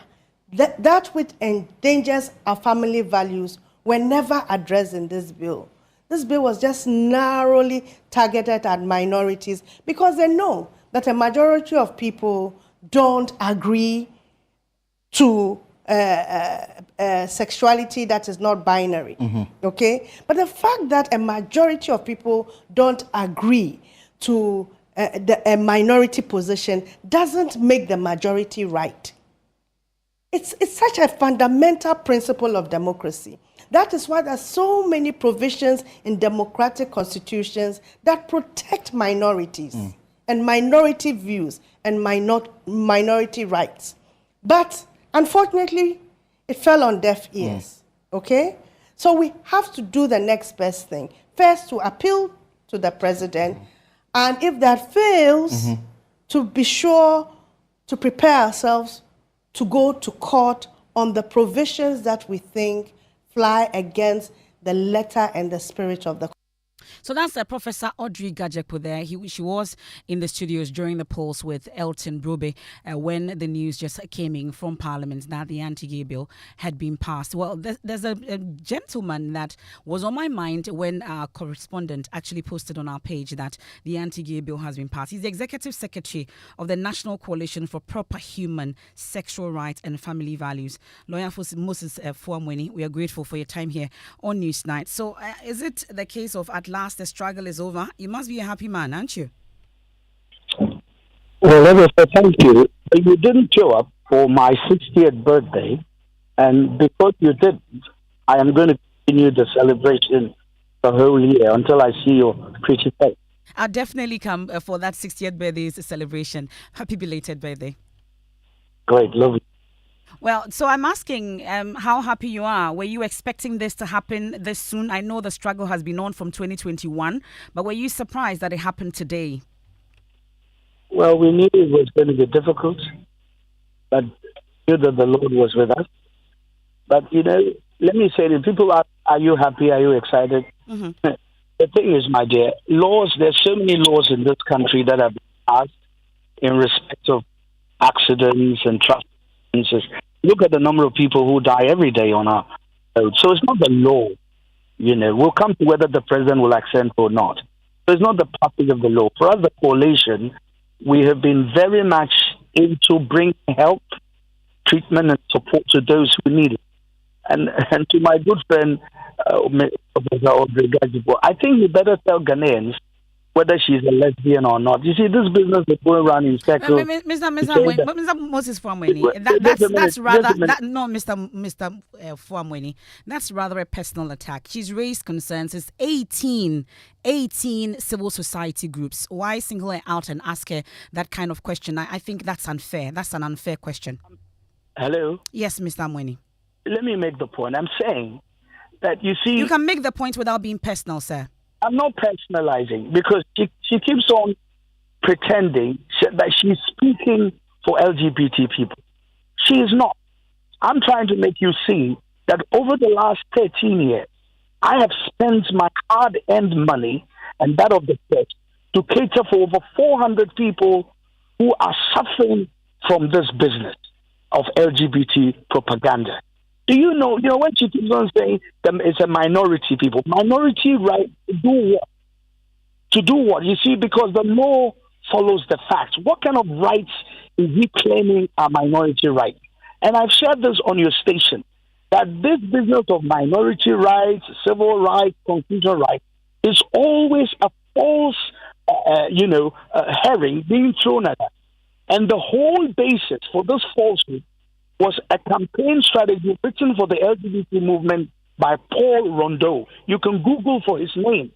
that which endangers our family values, were never addressed in this bill. This bill was just narrowly targeted at minorities because they know that a majority of people don't agree to sexuality that is not binary, okay? But the fact that a majority of people don't agree to a minority position doesn't make the majority right. It's such a fundamental principle of democracy. That is why there's so many provisions in democratic constitutions that protect minorities and minority views and minority rights. But unfortunately, it fell on deaf ears, okay? So we have to do the next best thing. First, to appeal to the president, and if that fails, to be sure to prepare ourselves to go to court on the provisions that we think fly against the letter and the spirit of the. So that's Professor Audrey Gajekpo there. She was in the studios during the polls with Elton Brobe when the news just came in from Parliament that the anti-gay bill had been passed. Well, there's a gentleman that was on my mind when our correspondent actually posted on our page that the anti-gay bill has been passed. He's the Executive Secretary of the National Coalition for Proper Human, Sexual Rights and Family Values. Lawyer Moses Fuamweni, we are grateful for your time here on Newsnight. So is it the case of at last the struggle is over? You must be a happy man, aren't you? Well, Emefa, thank you. You didn't show up for my 60th birthday, and because you didn't, I am going to continue the celebration the whole year until I see your pretty face. I'll definitely come for that 60th birthday celebration. Happy belated birthday. Great, lovely. Well, so I'm asking how happy you are. Were you expecting this to happen this soon? I know the struggle has been on from 2021, but were you surprised that it happened today? Well, we knew it was going to be difficult, but we knew that the Lord was with us. But, you know, let me say that people are you happy? Are you excited? The thing is, my dear, laws, there's so many laws in this country that have been passed in respect of accidents and traffic. Look at the number of people who die every day on our road. So it's not the law, you know. We'll come to whether the president will accent or not. So it's not the passing of the law. For us, the coalition, we have been very much into bringing help, treatment, and support to those who need it. And to my good friend, Professor Audrey Gajekpo, I think you better tell Ghanaians whether she's a lesbian or not. You see, this business is going around in circles. Mr. Moses Fuamweni, that's rather Mr. Fuamweni, that's rather a personal attack. She's raised concerns. It's 18 civil society groups. Why single her out and ask her that kind of question? I think that's unfair. That's an unfair question. Hello? Yes, Mr. Amweni. Let me make the point. I'm saying that, you see... You can make the point without being personal, sir. I'm not personalizing because she keeps on pretending that she's speaking for LGBT people. She is not. I'm trying to make you see that over the last 13 years, I have spent my hard-earned money and that of the church to cater for over 400 people who are suffering from this business of LGBT propaganda. Do you know when she keeps on saying that it's a minority people, minority right to do what? To do what? You see, because the law follows the facts. What kind of rights is he claiming are minority rights? And I've shared this on your station, that this business of minority rights, civil rights, constitutional rights, is always a false, herring being thrown at us. And the whole basis for this falsehood was a campaign strategy written for the LGBT movement by Paul Rondeau. You can Google for his name,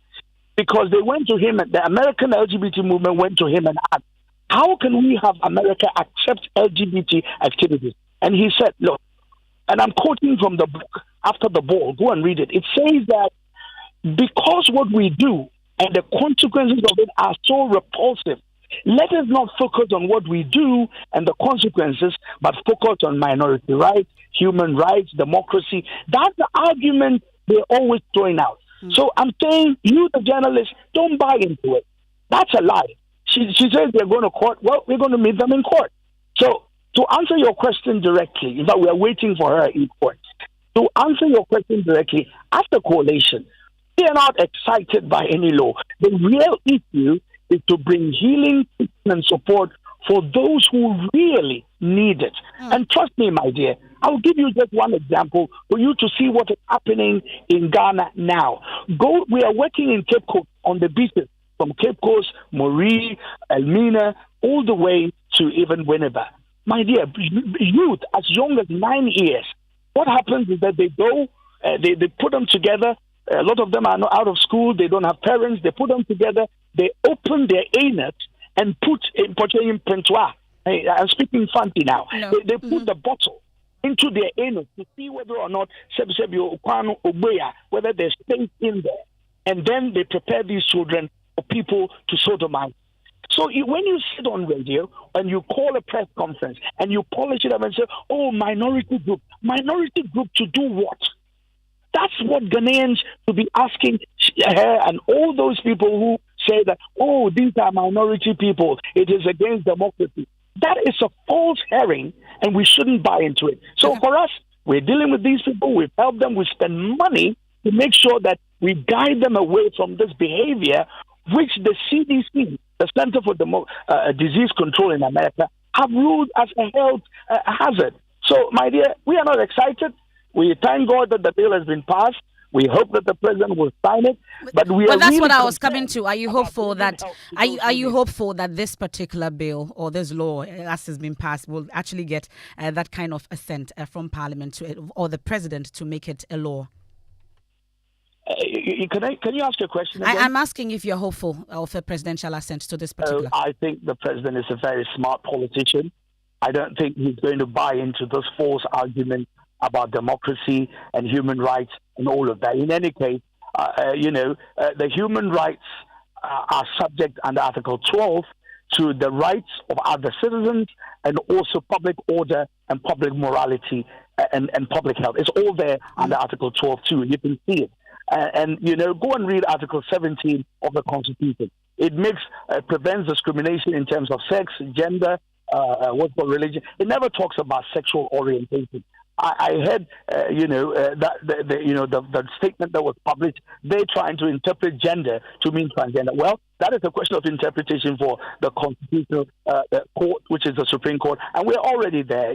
because they went to him, the American LGBT movement went to him and asked, how can we have America accept LGBT activities? And he said, look, and I'm quoting from the book, After the Ball, go and read it. It says that because what we do and the consequences of it are so repulsive, let us not focus on what we do and the consequences, but focus on minority rights, human rights, democracy. That's the argument they're always throwing out. So I'm saying, you, the journalists, don't buy into it. That's a lie. She says they're going to court. Well, we're going to meet them in court. So to answer your question directly, in fact, we are waiting for her in court. To answer your question directly, as a coalition, we are not excited by any law. The real issue is to bring healing and support for those who really need it. And trust me, my dear, I will give you just one example for you to see what is happening in Ghana now. We are working in Cape Coast on the beaches, from Cape Coast, Moree, Elmina, all the way to even Winneba. My dear, youth as young as 9 years, what happens is that they go, they put them together. A lot of them are not out of school. They don't have parents. They put them together. They open their anus and put in pentoir. I'm speaking fancy now. No. They put the bottle into their anus to see whether or not whether there's space in there. And then they prepare these children for people to sodomize. So when you sit on radio and you call a press conference and you polish it up and say, oh, minority group to do what? That's what Ghanaians should be asking her and all those people who say that, oh, these are minority people. It is against democracy. That is a false herring, and we shouldn't buy into it. So for us, we're dealing with these people. We've helped them. We spend money to make sure that we guide them away from this behavior, which the CDC, the Center for Disease Control in America, have ruled as a health hazard. So, my dear, we are not excited. We thank God that the bill has been passed. We hope that the president will sign it, but we are. But that's really what I was coming to. Are you hopeful that you hopeful that this particular bill or this law, as has been passed, will actually get that kind of assent from Parliament or the president to make it a law? Can you ask your question again? I'm asking if you're hopeful of a presidential assent to this particular. I think the president is a very smart politician. I don't think he's going to buy into this false argument about democracy and human rights and all of that. In any case, the human rights are subject under Article 12 to the rights of other citizens and also public order and public morality and public health. It's all there under Article 12 too. You can see it. Go and read Article 17 of the Constitution. It prevents discrimination in terms of sex, gender, religion. It never talks about sexual orientation. I heard, the statement that was published. They're trying to interpret gender to mean transgender. Well, that is a question of interpretation for the constitutional court, which is the Supreme Court, and we're already there.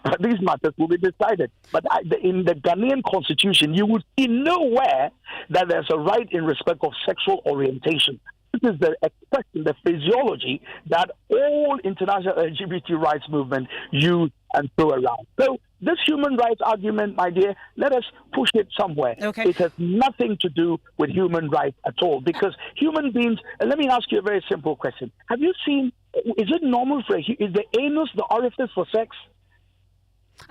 But these matters will be decided. But in the Ghanaian constitution, you would see nowhere that there's a right in respect of sexual orientation. This is the expression, the physiology that all international LGBT rights movement use and throw around. So this human rights argument, my dear, let us push it somewhere. Okay. It has nothing to do with human rights at all, because human beings, and let me ask you a very simple question. Have you seen, is it normal is the anus the orifice for sex?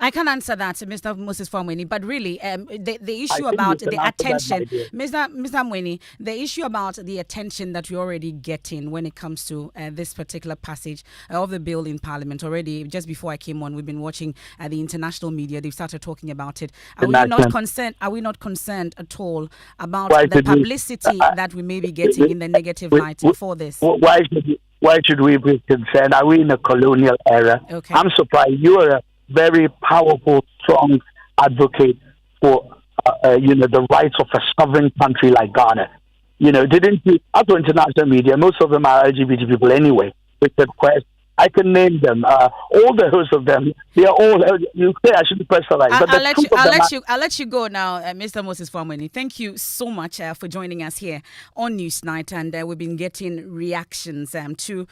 I can answer that, Mr. Moses Famweni, but really, the issue about the attention, Mr. Mweni, the issue about the attention that we're already getting when it comes to this particular passage of the bill in Parliament. Already, just before I came on, we've been watching the international media. They've started talking about it. Are we not concerned? Are we not concerned at all about the publicity that we may be getting in the negative light for this? Why should we be concerned? Are we in a colonial era? Okay. I'm surprised. You are a very powerful, strong advocate for, the rights of a sovereign country like Ghana. Didn't you? Other international media, most of them are LGBT people anyway. Richard Quest, I can name them. All the hosts of them, they are all. You say I should be personalized. I'll let you go now, Mr. Moses Famweni. Thank you so much for joining us here on Newsnight, and we've been getting reactions to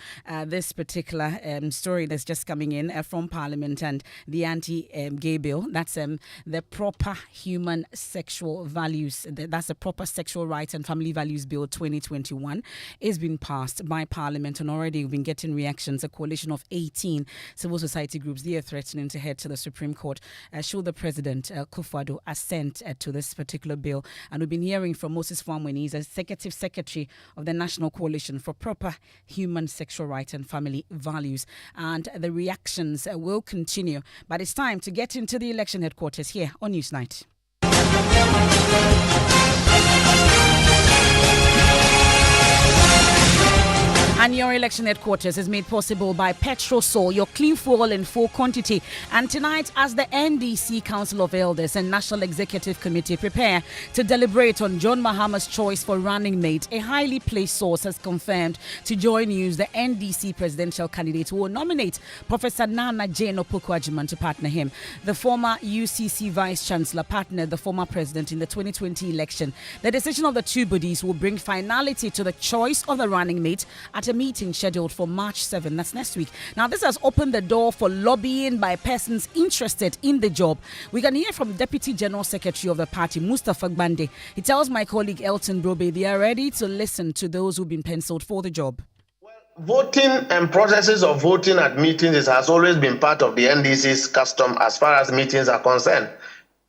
this particular story that's just coming in from Parliament and the anti-gay bill. That's the proper human sexual values. That's the proper sexual rights and family values bill 2021 is being passed by Parliament, and already we've been getting reactions. A coalition of 18 civil society groups, they are threatening to head to the Supreme Court should the President Akufo-Addo assent to this particular bill. And we've been hearing from Moses Famweni. He's Executive Secretary of the National Coalition for Proper Human Sexual Rights and Family Values. And the reactions will continue. But it's time to get into the election headquarters here on Newsnight. And your election headquarters is made possible by Petrosol, your clean fuel in full quantity. And tonight, as the NDC Council of Elders and National Executive Committee prepare to deliberate on John Mahama's choice for running mate, a highly placed source has confirmed to Joy News the NDC presidential candidate will nominate Professor Nana Jane Opoku-Agyeman to partner him. The former UCC Vice Chancellor partnered the former president in the 2020 election. The decision of the two bodies will bring finality to the choice of the running mate at a meeting scheduled for March 7. That's next week. Now, this has opened the door for lobbying by persons interested in the job. We can hear from Deputy General Secretary of the party, Mustafa Gbande. He tells my colleague Elton Brobe they are ready to listen to those who've been penciled for the job. Voting and processes of voting at meetings has always been part of the NDC's custom as far as meetings are concerned.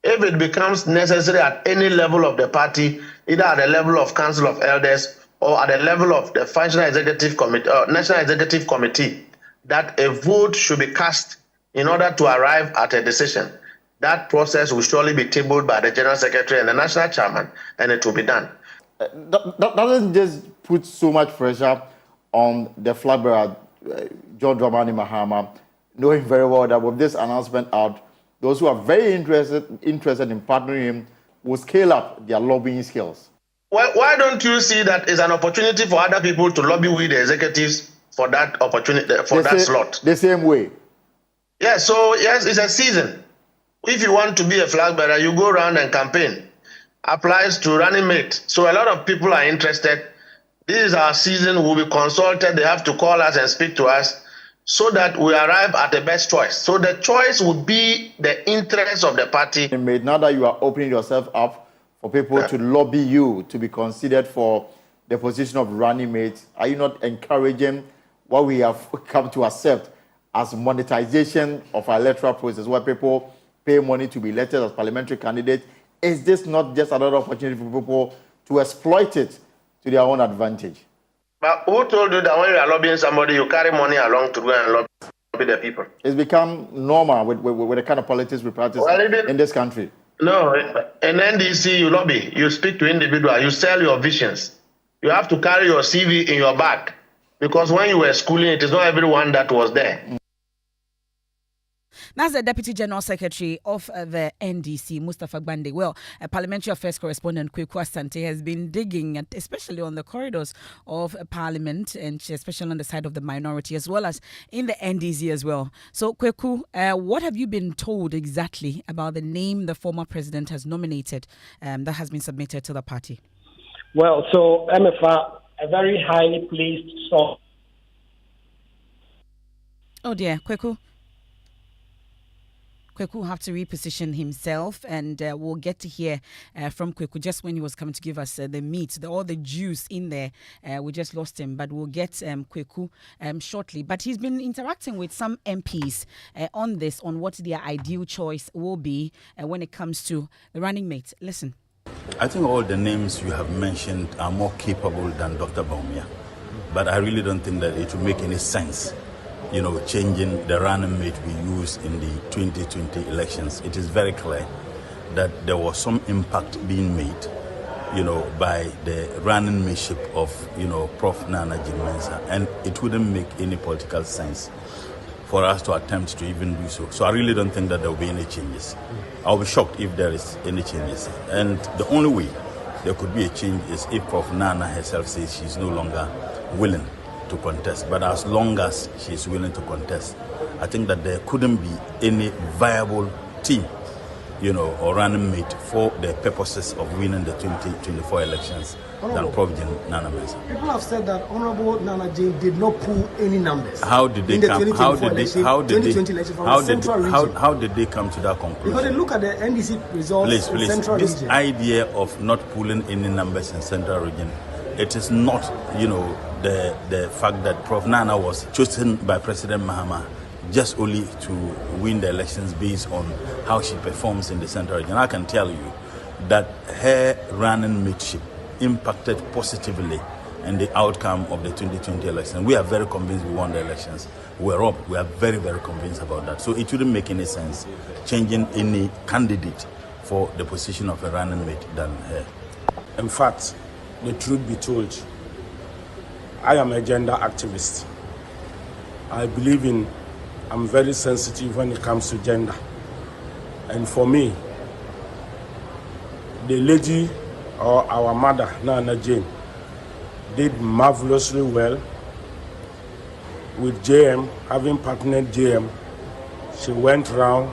If it becomes necessary at any level of the party, either at the level of Council of Elders or at the level of the Functional Executive Committee or National Executive Committee, that a vote should be cast in order to arrive at a decision, that process will surely be tabled by the General Secretary and the National Chairman, and it will be done. That doesn't just put so much pressure on the flag bearer, John Dramani Mahama, knowing very well that with this announcement out, those who are very interested in partnering him will scale up their lobbying skills. Well, why don't you see that as an opportunity for other people to lobby with the executives for that opportunity, for that slot? The same way. Yeah, so yes, it's a season. If you want to be a flag bearer, you go around and campaign. Applies to running mate. So a lot of people are interested. This is our season. We'll be consulted. They have to call us and speak to us so that we arrive at the best choice. So the choice would be the interest of the party. Now that you are opening yourself up for people to lobby you to be considered for the position of running mate, are you not encouraging what we have come to accept as monetization of our electoral process, where people pay money to be elected as parliamentary candidates? Is this not just another opportunity for people to exploit it to their own advantage? But who told you that when you are lobbying somebody, you carry money along to go and lobby the people? It's become normal with the kind of politics we practice in this country. No, in NDC, you lobby, you speak to individuals, you sell your visions. You have to carry your CV in your bag, because when you were schooling, it is not everyone that was there. That's the Deputy General Secretary of the NDC, Mustafa Gbande. Well, a Parliamentary Affairs correspondent, Kweku Asante, has been digging, especially on the corridors of Parliament, and especially on the side of the minority, as well as in the NDC as well. So, Kweku, what have you been told exactly about the name the former president has nominated that has been submitted to the party? Well, so Emefa, a very highly placed source. Oh dear, Kweku will have to reposition himself, and we'll get to hear from Kweku just when he was coming to give us the meat, all the juice in there. We just lost him, but we'll get Kweku shortly. But he's been interacting with some MPs on this, on what their ideal choice will be when it comes to the running mate. Listen. I think all the names you have mentioned are more capable than Dr. Bawumia, but I really don't think that it will make any sense, changing the running mate we used in the 2020 elections. It is very clear that there was some impact being made, by the running mateship of, Prof. Nana Jane Mensah, and it wouldn't make any political sense for us to attempt to even do so. So I really don't think that there will be any changes. I'll be shocked if there is any changes. And the only way there could be a change is if Prof. Nana herself says she's no longer willing to contest. But as long as she is willing to contest, I think that there couldn't be any viable team, or running mate for the purposes of winning the 2024 elections than Prof. Nana Mensah. People have said that Honorable Nana Jane did not pull any numbers. How did they come? How did they come to that conclusion? Because they look at the NDC results in Central Region. Region. This idea of not pulling any numbers in Central Region, it is not, the fact that Prof. Nana was chosen by President Mahama just only to win the elections based on how she performs in the Central Region. I can tell you that her running mateship impacted positively in the outcome of the 2020 election. We are very convinced we won the elections. We're up. We are very, very convinced about that. So it wouldn't make any sense changing any candidate for the position of a running mate than her. In fact, the truth be told, I am a gender activist. I'm very sensitive when it comes to gender. And for me, the lady or our mother, Nana Jane, did marvelously well with JM, having partnered JM. She went round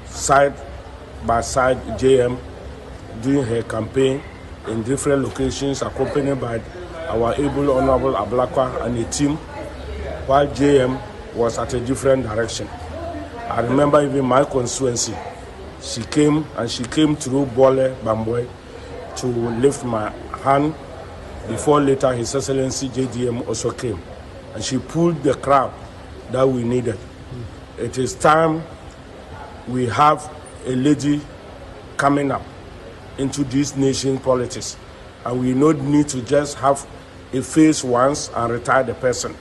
side by side JM doing her campaign in different locations, accompanied by our able Honorable Ablakwa and a team, while JM was at a different direction. I remember even my constituency, she came through Bole Bamboy to lift my hand before later His Excellency JDM also came. And she pulled the crowd that we needed. It is time we have a lady coming up into this nation politics. And we don't need to just have a face once and retire the person.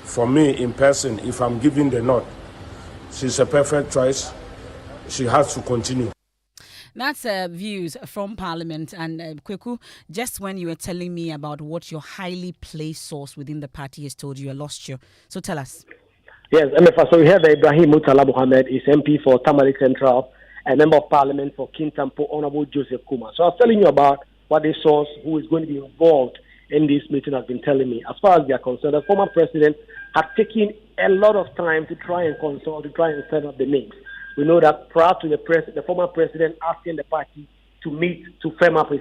For me, in person, if I'm giving the nod, she's a perfect choice. She has to continue. That's views from Parliament. And Kweku, just when you were telling me about what your highly placed source within the party has told you, I lost you. So tell us. Yes, Emefa. So we have Ibrahim Mutala Mohammed, is MP for Tamale Central, a member of Parliament for Kintampo, Honorable Joseph Kuma. So I was telling you about what the source who is going to be involved in this meeting has been telling me. As far as they are concerned, the former president had taken a lot of time to try and consult, to try and set up the names. We know that prior to the former president asking the party to meet to firm up his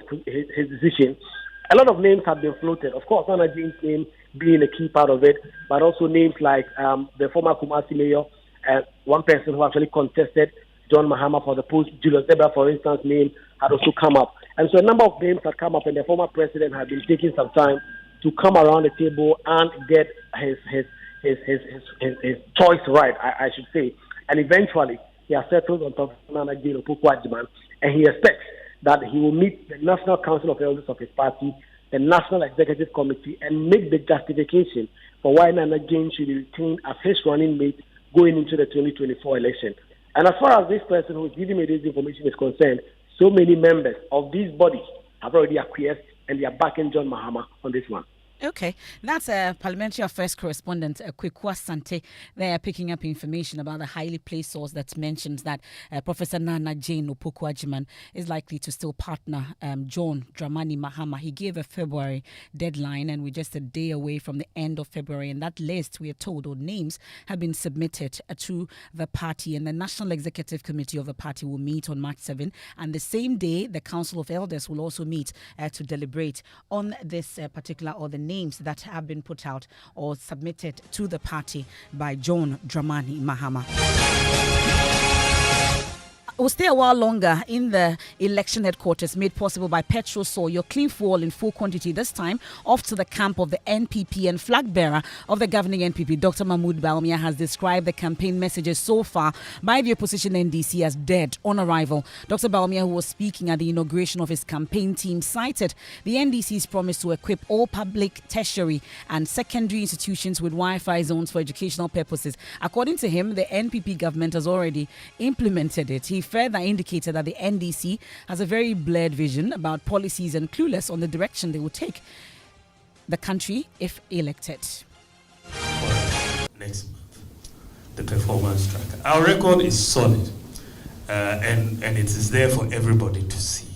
decision, a lot of names have been floated. Of course, Nana Jane's name being a key part of it, but also names like the former Kumasi mayor, one person who actually contested John Mahama for the post, Julius Zebra, for instance, name had also come up. And so a number of names had come up, and the former president had been taking some time to come around the table and get his choice right, I should say. And eventually, he has settled on top of Nana Jane Opoku-Agyeman, and he expects that he will meet the National Council of Elders of his party, the National Executive Committee, and make the justification for why Nana Jane should be retained as his running mate going into the 2024 election. And as far as this person who is giving me this information is concerned, so many members of these bodies have already acquiesced, and they are backing John Mahama on this one. Okay, that's a Parliamentary Affairs correspondent, Kwekwa Sante. They are picking up information about the highly placed source that mentions that Professor Nana Jane Opoku-Agyeman is likely to still partner John Dramani Mahama. He gave a February deadline, and we're just a day away from the end of February. And that list, we are told, or names have been submitted to the party, and the National Executive Committee of the party will meet on March 7. And the same day, the Council of Elders will also meet to deliberate on this particular or the names that have been put out or submitted to the party by John Dramani Mahama. We'll stay a while longer in the election headquarters made possible by Petrol Soy, your clean fuel in full quantity, this time off to the camp of the NPP, and flag bearer of the governing NPP, Dr. Mahmoud Bawumia, has described the campaign messages so far by the opposition NDC as dead on arrival. Dr. Bawumia, who was speaking at the inauguration of his campaign team, cited the NDC's promise to equip all public, tertiary and secondary institutions with Wi-Fi zones for educational purposes. According to him, the NPP government has already implemented it. He further indicated that the NDC has a very blurred vision about policies and clueless on the direction they will take the country if elected. Next month, the performance tracker. Our record is solid, and it is there for everybody to see.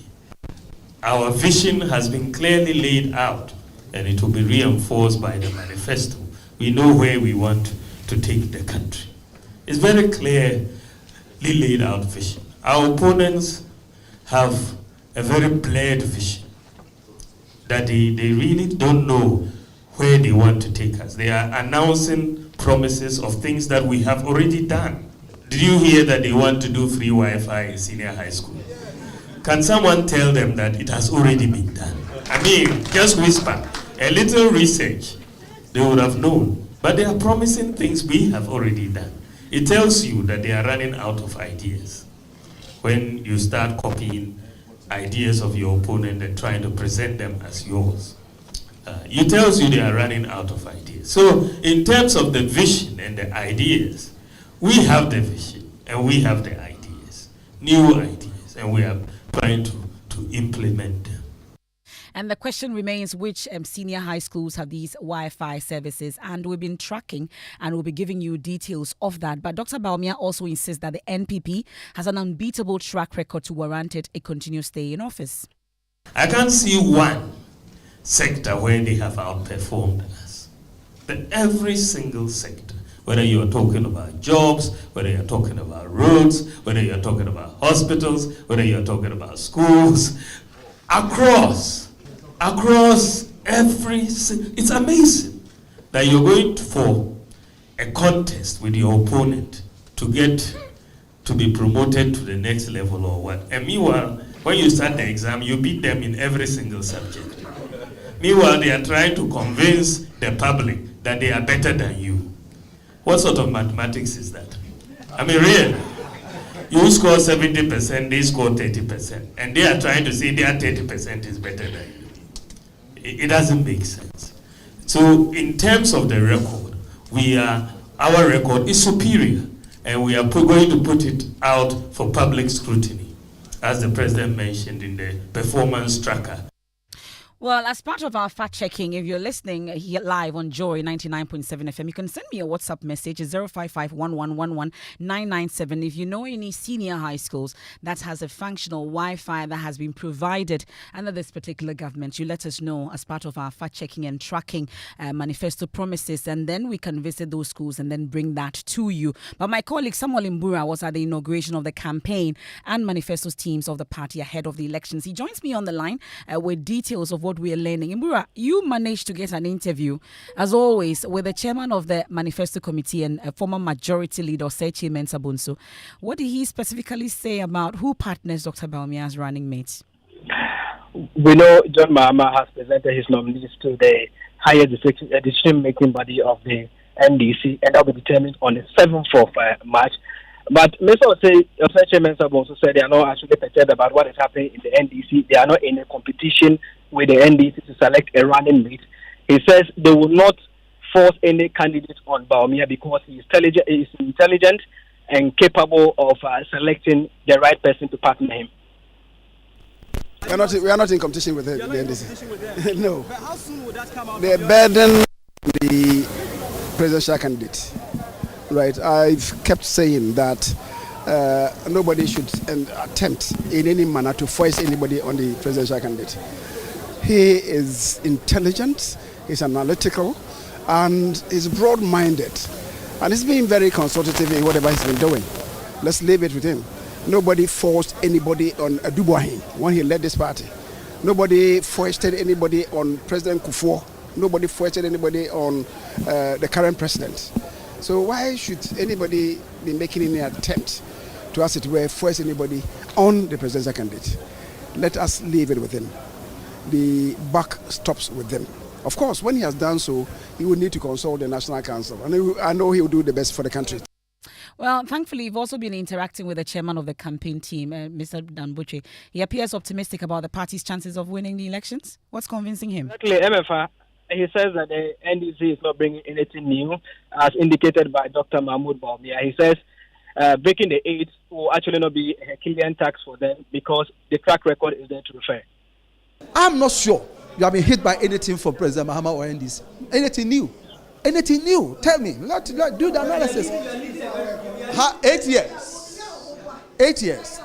Our vision has been clearly laid out, and it will be reinforced by the manifesto. We know where we want to take the country. It's very clearly laid out vision. Our opponents have a very blurred vision that they really don't know where they want to take us. They are announcing promises of things that we have already done. Did you hear that they want to do free Wi-Fi in senior high school? Can someone tell them that it has already been done? I mean, just whisper. A little research, they would have known. But they are promising things we have already done. It tells you that they are running out of ideas. When you start copying ideas of your opponent and trying to present them as yours, it tells you they are running out of ideas. So in terms of the vision and the ideas, we have the vision and we have the ideas, new ideas, and we are trying to implement them. And the question remains, which senior high schools have these Wi-Fi services? And we've been tracking and we'll be giving you details of that. But Dr. Bawumia also insists that the NPP has an unbeatable track record to warrant it a continuous stay in office. I can't see one sector where they have outperformed us. But every single sector, whether you're talking about jobs, whether you're talking about roads, whether you're talking about hospitals, whether you're talking about schools, across every, it's amazing that you're going for a contest with your opponent to get to be promoted to the next level or what. And meanwhile, when you start the exam, you beat them in every single subject. Meanwhile, they are trying to convince the public that they are better than you. What sort of mathematics is that? I mean, really. You score 70%, they score 30%. And they are trying to say their 30% is better than you. It doesn't make sense. So in terms of the record, our record is superior. And we are going to put it out for public scrutiny, as the president mentioned in the performance tracker. Well, as part of our fact-checking, if you're listening here live on Joy 99.7 FM, you can send me a WhatsApp message, 055-1111-997. If you know any senior high schools that has a functional Wi-Fi that has been provided under this particular government, you let us know as part of our fact-checking and tracking manifesto promises, and then we can visit those schools and then bring that to you. But my colleague Samuel Mbura was at the inauguration of the campaign and manifestos teams of the party ahead of the elections. He joins me on the line with details of what we are learning. Mbura, you managed to get an interview, as always, with the chairman of the Manifesto Committee and a former majority leader, Sechi Mensah-Bonsu. What did he specifically say about who partners Dr. Bawumia as running mates? We know John Mahama has presented his nominees to the highest decision-making body of the NDC, and that will be determined on the 7th of March. But Mr. Sechi Mensah-Bonsu said they are not actually perturbed about what is happening in the NDC. They are not in a competition with the NDC to select a running mate. He says they will not force any candidate on Bawumia because he is intelligent and capable of selecting the right person to partner him. We are not in competition with the NDC. No. But how soon will that come out? They burden the presidential candidate. Right. I've kept saying that nobody should attempt in any manner to force anybody on the presidential candidate. He is intelligent, he's analytical, and he's broad-minded. And he's been very consultative in whatever he's been doing. Let's leave it with him. Nobody forced anybody on Adubuahi when he led this party. Nobody foisted anybody on President Kufuor. Nobody foisted anybody on the current president. So why should anybody be making any attempt to, as it were, force anybody on the presidential candidate? Let us leave it with him. The buck stops with them. Of course, when he has done so, he will need to consult the National Council. And I know he will do the best for the country. Well, thankfully, you've also been interacting with the chairman of the campaign team, Mr. Danbuche. He appears optimistic about the party's chances of winning the elections. What's convincing him? Exactly, Emefa. He says that the NDC is not bringing anything new, as indicated by Dr. Mahmoud Bawumia. He says breaking the 8 will actually not be a Herculean tax for them because the track record is there to refer. I'm not sure you have been hit by anything from President Mahama or NDC. Anything new? Anything new? Tell me. Let's do the analysis. 8 years. 8 years.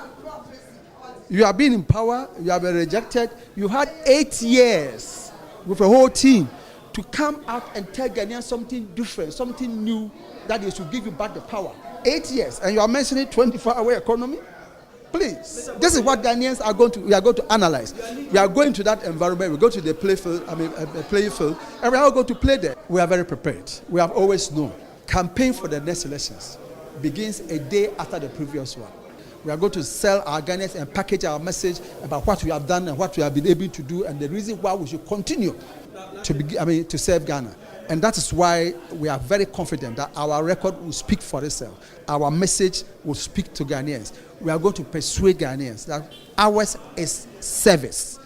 You have been in power. You have been rejected. You had 8 years with a whole team to come out and tell Ghanaians something different, something new that they should give you back the power. 8 years. And you are mentioning 24-hour economy? Please, this is what Ghanaians are going to. We are going to analyze. We are going to that environment. We go to the playing field, and we are going to play there. We are very prepared. We have always known. Campaign for the next elections begins a day after the previous one. We are going to sell our Ghanaians and package our message about what we have done and what we have been able to do, and the reason why we should continue to serve Ghana. And that is why we are very confident that our record will speak for itself. Our message will speak to Ghanaians. We are going to persuade Ghanaians that ours is service.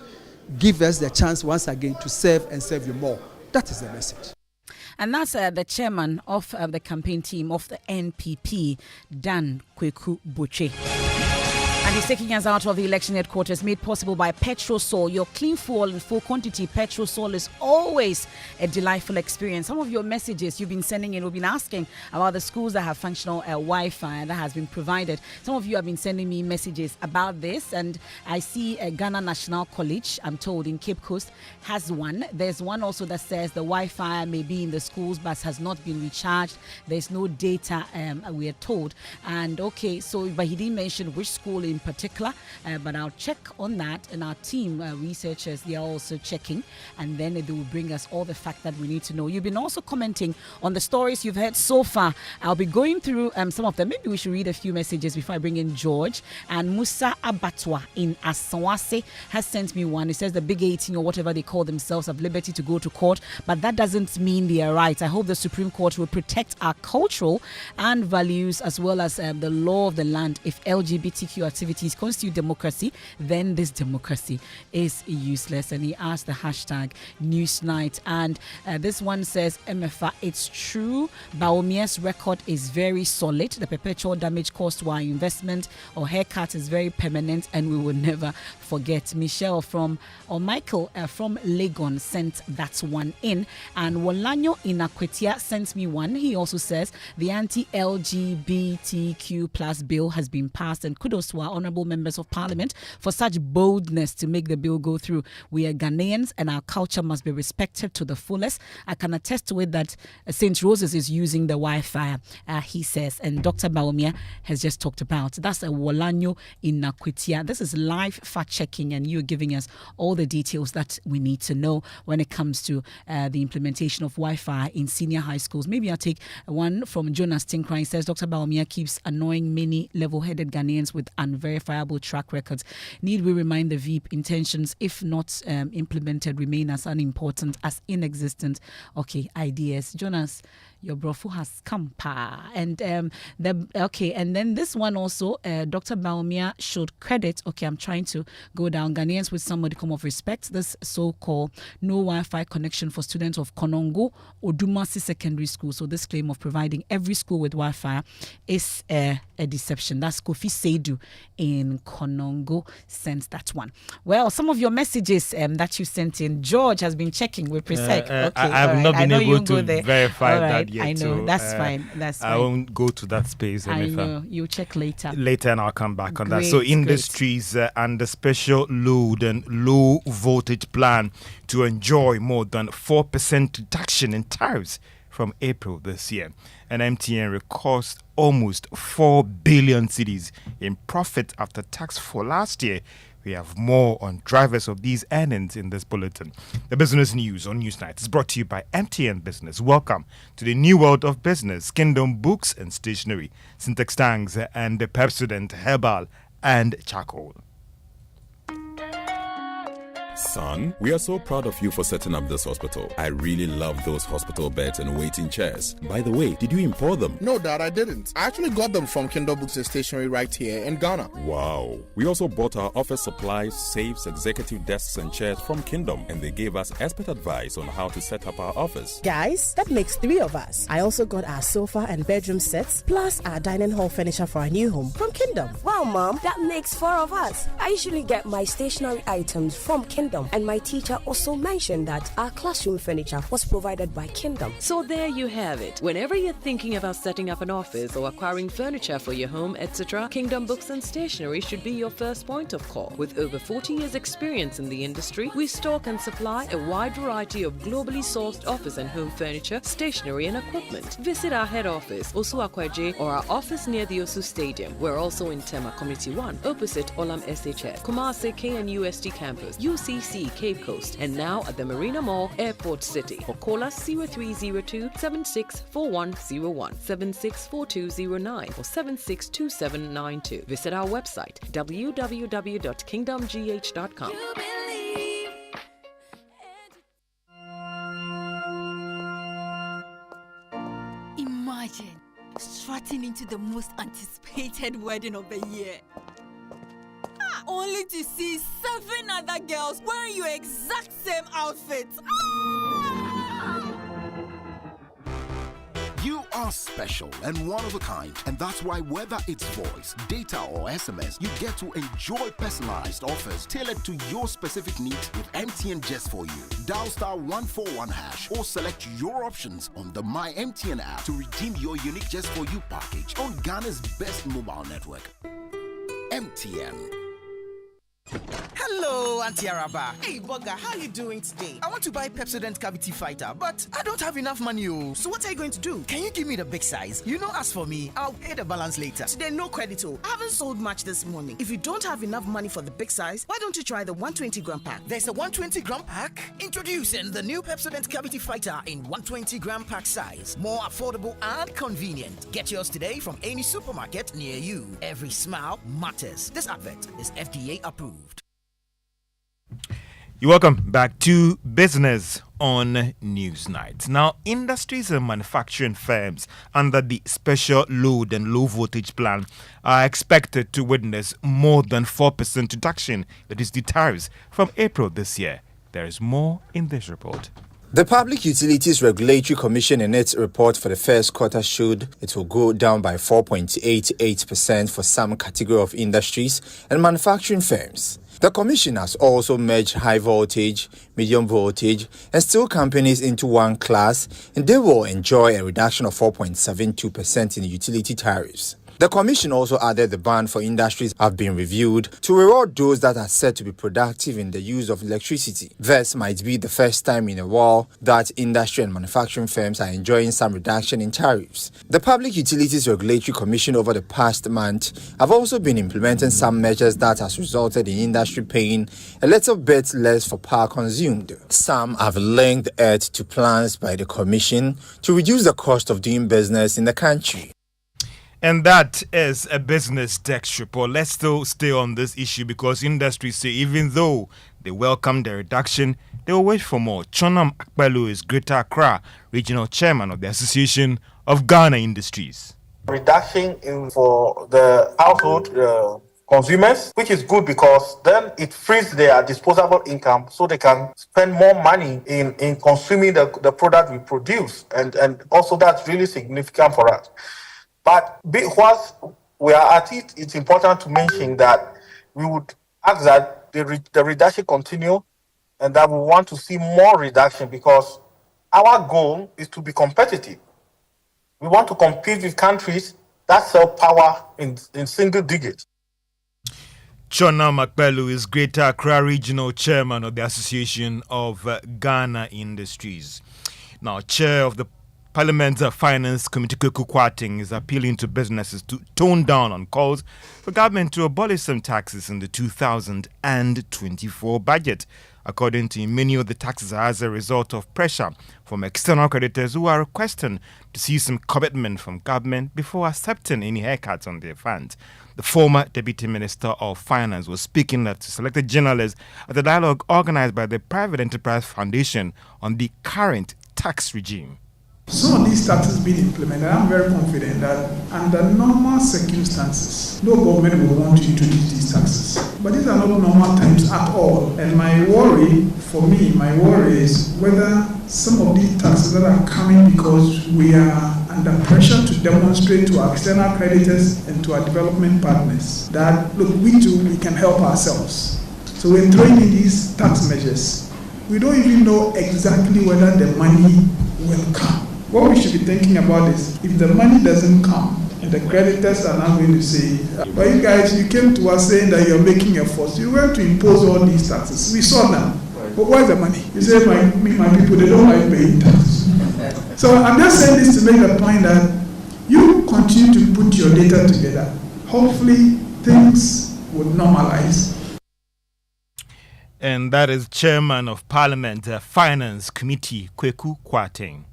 Give us the chance once again to serve and serve you more. That is the message. And that's the chairman of the campaign team of the NPP, Dan Kweku Boche. And he's taking us out of the election headquarters, made possible by Petrosol. Your clean fuel in full quantity. Petrosol is always a delightful experience. Some of your messages you've been sending in, we've been asking about the schools that have functional Wi-Fi that has been provided. Some of you have been sending me messages about this, and I see Ghana National College, I'm told, in Cape Coast has one. There's one also that says the Wi-Fi may be in the schools but has not been recharged. There's no data, we are told. And okay, so but he didn't mention which school in particular, but I'll check on that, and our team researchers, they are also checking, and then they will bring us all the facts that we need to know. You've been also commenting on the stories you've heard so far. I'll be going through some of them. Maybe we should read a few messages before I bring in George. And Musa Abatwa in Asawase has sent me one. It says the Big 18 or whatever they call themselves have liberty to go to court, but that doesn't mean they are right. I hope the Supreme Court will protect our cultural and values as well as the law of the land. If LGBTQ activities constitute democracy, then this democracy is useless. And he asked the hashtag Newsnight. And this one says, Emefa, it's true. Baomia's record is very solid. The perpetual damage caused to our investment or haircut is very permanent, and we will never forget. Michael from Legon sent that one in. And Wolanyo in Akwetia sent me one. He also says the anti-LGBTQ plus bill has been passed, and kudos to our honorable members of parliament for such boldness to make the bill go through. We are Ghanaians and our culture must be respected to the fullest. I can attest to it that St. Rose's is using the Wi-Fi, he says, and Dr. Baumia has just talked about. That's a Wolanyo in Nakwitia. This is live fact-checking, and you're giving us all the details that we need to know when it comes to the implementation of Wi-Fi in senior high schools. Maybe I'll take one from Jonas Tinkra. He says, Dr. Baumia keeps annoying many level-headed Ghanaians with unverifiable track records. Need we remind the VEEP intentions, if not implemented, remain as unimportant as inexistent? Okay, ideas. Jonas, your brofu has come, pa. And and then this one also, Dr. Baumia should credit. Okay, I'm trying to go down. Ghanaians with some modicum of respect. This so-called no Wi-Fi connection for students of Konongo Odumasi Secondary School. So this claim of providing every school with Wi-Fi is a deception. That's Kofi Seidu in Konongo sent that one. Well, some of your messages that you sent in, George has been checking with Presec. Okay, I have not been able to verify that yet. I know, so, that's fine. That's fine. I won't go to that space. I know. You'll check later. Later, and I'll come back on that. So industries and the special load and low voltage plan to enjoy more than 4% reduction in tariffs from April this year. And MTN records almost 4 billion cedis in profit after tax for last year. We have more on drivers of these earnings in this bulletin. The business news on Newsnight is brought to you by MTN Business. Welcome to the new world of business. Kingdom Books and Stationery, Syntax Tangs and Pepsodent Herbal and Charcoal. Son, we are so proud of you for setting up this hospital. I really love those hospital beds and waiting chairs. By the way, did you import them? No, Dad, I didn't. I actually got them from Kingdom Books and Stationery right here in Ghana. Wow. We also bought our office supplies, safes, executive desks and chairs from Kingdom, and they gave us expert advice on how to set up our office. Guys, that makes 3 of us. I also got our sofa and bedroom sets, plus our dining hall furniture for our new home from Kingdom. Wow, Mom, that makes 4 of us. I usually get my stationery items from Kingdom. And my teacher also mentioned that our classroom furniture was provided by Kingdom. So there you have it. Whenever you're thinking about setting up an office or acquiring furniture for your home, etc., Kingdom Books and Stationery should be your first point of call. With over 40 years experience in the industry, we stock and supply a wide variety of globally sourced office and home furniture, stationery and equipment. Visit our head office, Osu Akwaje, or our office near the Osu Stadium. We're also in Tema Community 1, opposite Olam SHS, Kumasi KNUST campus, UCC Cape Coast, and now at the Marina Mall, Airport City. Or call us 0302-764101, 764209, or 762792. Visit our website, www.kingdomgh.com. Imagine strutting into the most anticipated wedding of the year, only to see 7 other girls wearing your exact same outfit. You are special and one of a kind, and that's why whether it's voice, data or SMS, you get to enjoy personalized offers tailored to your specific needs with MTN Just For You. Dial *141# or select your options on the My MTN app to redeem your unique Just For You package on Ghana's best mobile network. MTN. Hello, Auntie Araba. Hey, Bugger, how are you doing today? I want to buy Pepsodent Cavity Fighter, but I don't have enough money. So what are you going to do? Can you give me the big size? You know, as for me, I'll pay the balance later. Today, no credit. I haven't sold much this morning. If you don't have enough money for the big size, why don't you try the 120-gram pack? There's a 120-gram pack? Introducing the new Pepsodent Cavity Fighter in 120-gram pack size. More affordable and convenient. Get yours today from any supermarket near you. Every smile matters. This advert is FDA approved. You're welcome back to Business on Newsnight. Now, industries and manufacturing firms under the Special Load and Low Voltage Plan are expected to witness more than 4% reduction, that is the tariffs, from April this year. There is more in this report. The Public Utilities Regulatory Commission in its report for the first quarter showed it will go down by 4.88% for some category of industries and manufacturing firms. The Commission has also merged high voltage, medium voltage, and steel companies into one class, and they will enjoy a reduction of 4.72% in utility tariffs. The Commission also added the ban for industries have been reviewed to reward those that are said to be productive in the use of electricity. This might be the first time in a while that industry and manufacturing firms are enjoying some reduction in tariffs. The Public Utilities Regulatory Commission over the past month have also been implementing some measures that has resulted in industry paying a little bit less for power consumed. Some have linked it to plans by the Commission to reduce the cost of doing business in the country. And that is a business text report. Let's still stay on this issue because industries say even though they welcome the reduction, they will wait for more. Chonam Apawu is Greater Accra Regional Chairman of the Association of Ghana Industries. Reduction for the household consumers, which is good because then it frees their disposable income so they can spend more money in consuming the product we produce. And also that's really significant for us. But whilst we are at it, it's important to mention that we would ask that the reduction continue and that we want to see more reduction because our goal is to be competitive. We want to compete with countries that sell power in single digits. Chonam Apawu is Greater Accra Regional Chairman of the Association of Ghana Industries. Now, Chair of the Parliamentary Finance Committee Kweku Kwarteng is appealing to businesses to tone down on calls for government to abolish some taxes in the 2024 budget. According to him, many of the taxes are as a result of pressure from external creditors who are requesting to see some commitment from government before accepting any haircuts on their funds. The former Deputy Minister of Finance was speaking to selected journalists at a dialogue organized by the Private Enterprise Foundation on the current tax regime. Some of these taxes being implemented, I'm very confident that under normal circumstances, no government will want to introduce these taxes. But these are not normal times at all. And my worry is whether some of these taxes that are coming because we are under pressure to demonstrate to our external creditors and to our development partners that, look, we can help ourselves. So we're throwing in these tax measures. We don't even know exactly whether the money will come. What we should be thinking about is if the money doesn't come and the creditors are now going to say, but you guys, you came to us saying that you're making a force. You went to impose all these taxes. We saw now. But where's the money? You say, my people, they don't like paying taxes. So I'm just saying this to make the point that you continue to put your data together. Hopefully, things would normalize. And that is Chairman of Parliament Finance Committee, Kweku Kwarteng.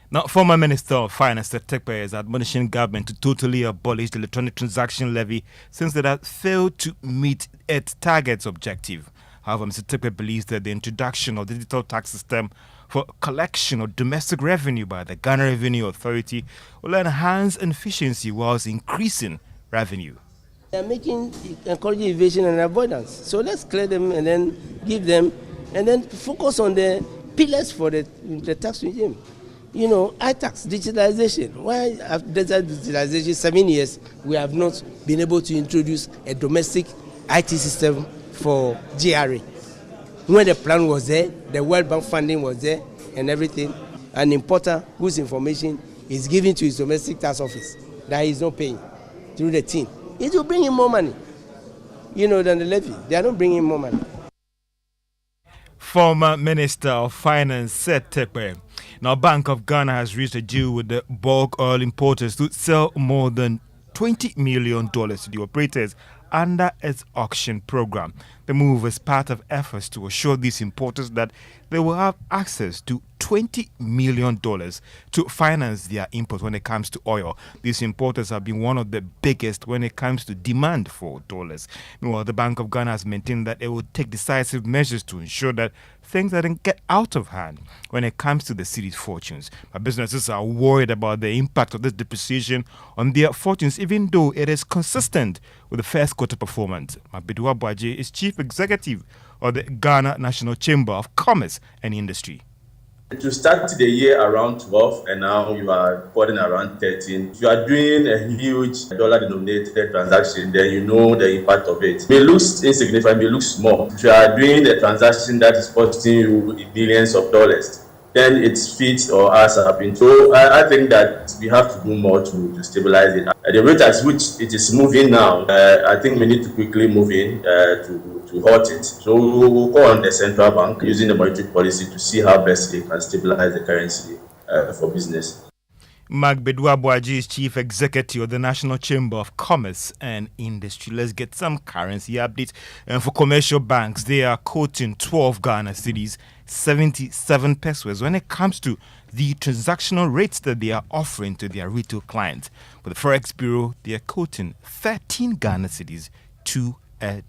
Now, former Minister of Finance, Tekpe, is admonishing government to totally abolish the electronic transaction levy since it has failed to meet its target's objective. However, Mr. Tekpe believes that the introduction of the digital tax system for collection of domestic revenue by the Ghana Revenue Authority will enhance efficiency whilst increasing revenue. They are encouraging evasion and avoidance. So let's clear them and then give them, and then focus on the pillars for the tax regime. iTax digitalization. Why after digitalization 7 years we have not been able to introduce a domestic IT system for GRA? When the plan was there, the World Bank funding was there, and everything, an importer whose information is given to his domestic tax office that he is not paying through the team, it will bring him more money, than the levy. They are not bringing more money. Former Minister of Finance said Tekwe. Now, Bank of Ghana has reached a deal with the bulk oil importers to sell more than $20 million to the operators under its auction program. The move is part of efforts to assure these importers that they will have access to $20 million to finance their imports when it comes to oil. These importers have been one of the biggest when it comes to demand for dollars. Meanwhile, the Bank of Ghana has maintained that it will take decisive measures to ensure that things don't get out of hand when it comes to the city's fortunes. But businesses are worried about the impact of this depreciation on their fortunes, even though it is consistent with the first quarter performance. Mabedu Abuaje is Chief Executive of the Ghana National Chamber of Commerce and Industry. To start the year around 12 and now you are reporting around 13. If you are doing a huge dollar-denominated transaction, then you know the impact of it. It may look insignificant, it may look small. If you are doing a transaction that is costing you billions of dollars, then it's fit or as happened. So I think that we have to do more to stabilize it. The rate at which it is moving now, I think we need to quickly move in to halt it. So we'll call on the central bank using the monetary policy to see how best it can stabilize the currency for business. Mabedu Abuaji is Chief Executive of the National Chamber of Commerce and Industry. Let's get some currency updates. And for commercial banks, they are quoting 12 Ghana cedis, 77 pesos when it comes to the transactional rates that they are offering to their retail clients. For the Forex Bureau, they are quoting 13 Ghana cedis to $1.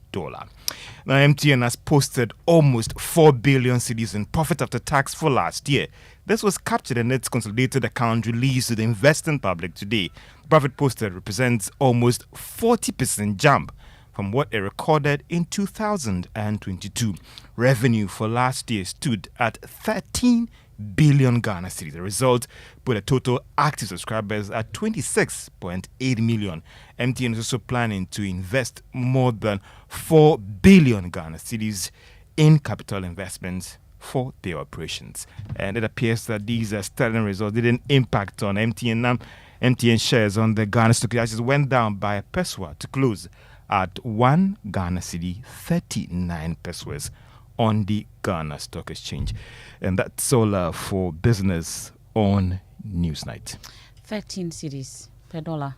Now, MTN has posted almost 4 billion cedis in profit after tax for last year. This was captured in its consolidated account released to the investing public today. The profit posted represents almost 40% jump from what it recorded in 2022. Revenue for last year stood at 13 billion Ghana cedis. The result put a total active subscribers at 26.8 million. MTN is also planning to invest more than 4 billion Ghana cedis in capital investments for their operations. And it appears that these sterling results didn't impact on MTN. MTN shares on the Ghana Stock Exchange went down by a peso to close at 1 Ghana cedi 39 pesos on the Ghana Stock Exchange. And that's all for business on Newsnight. 13 cedis per dollar.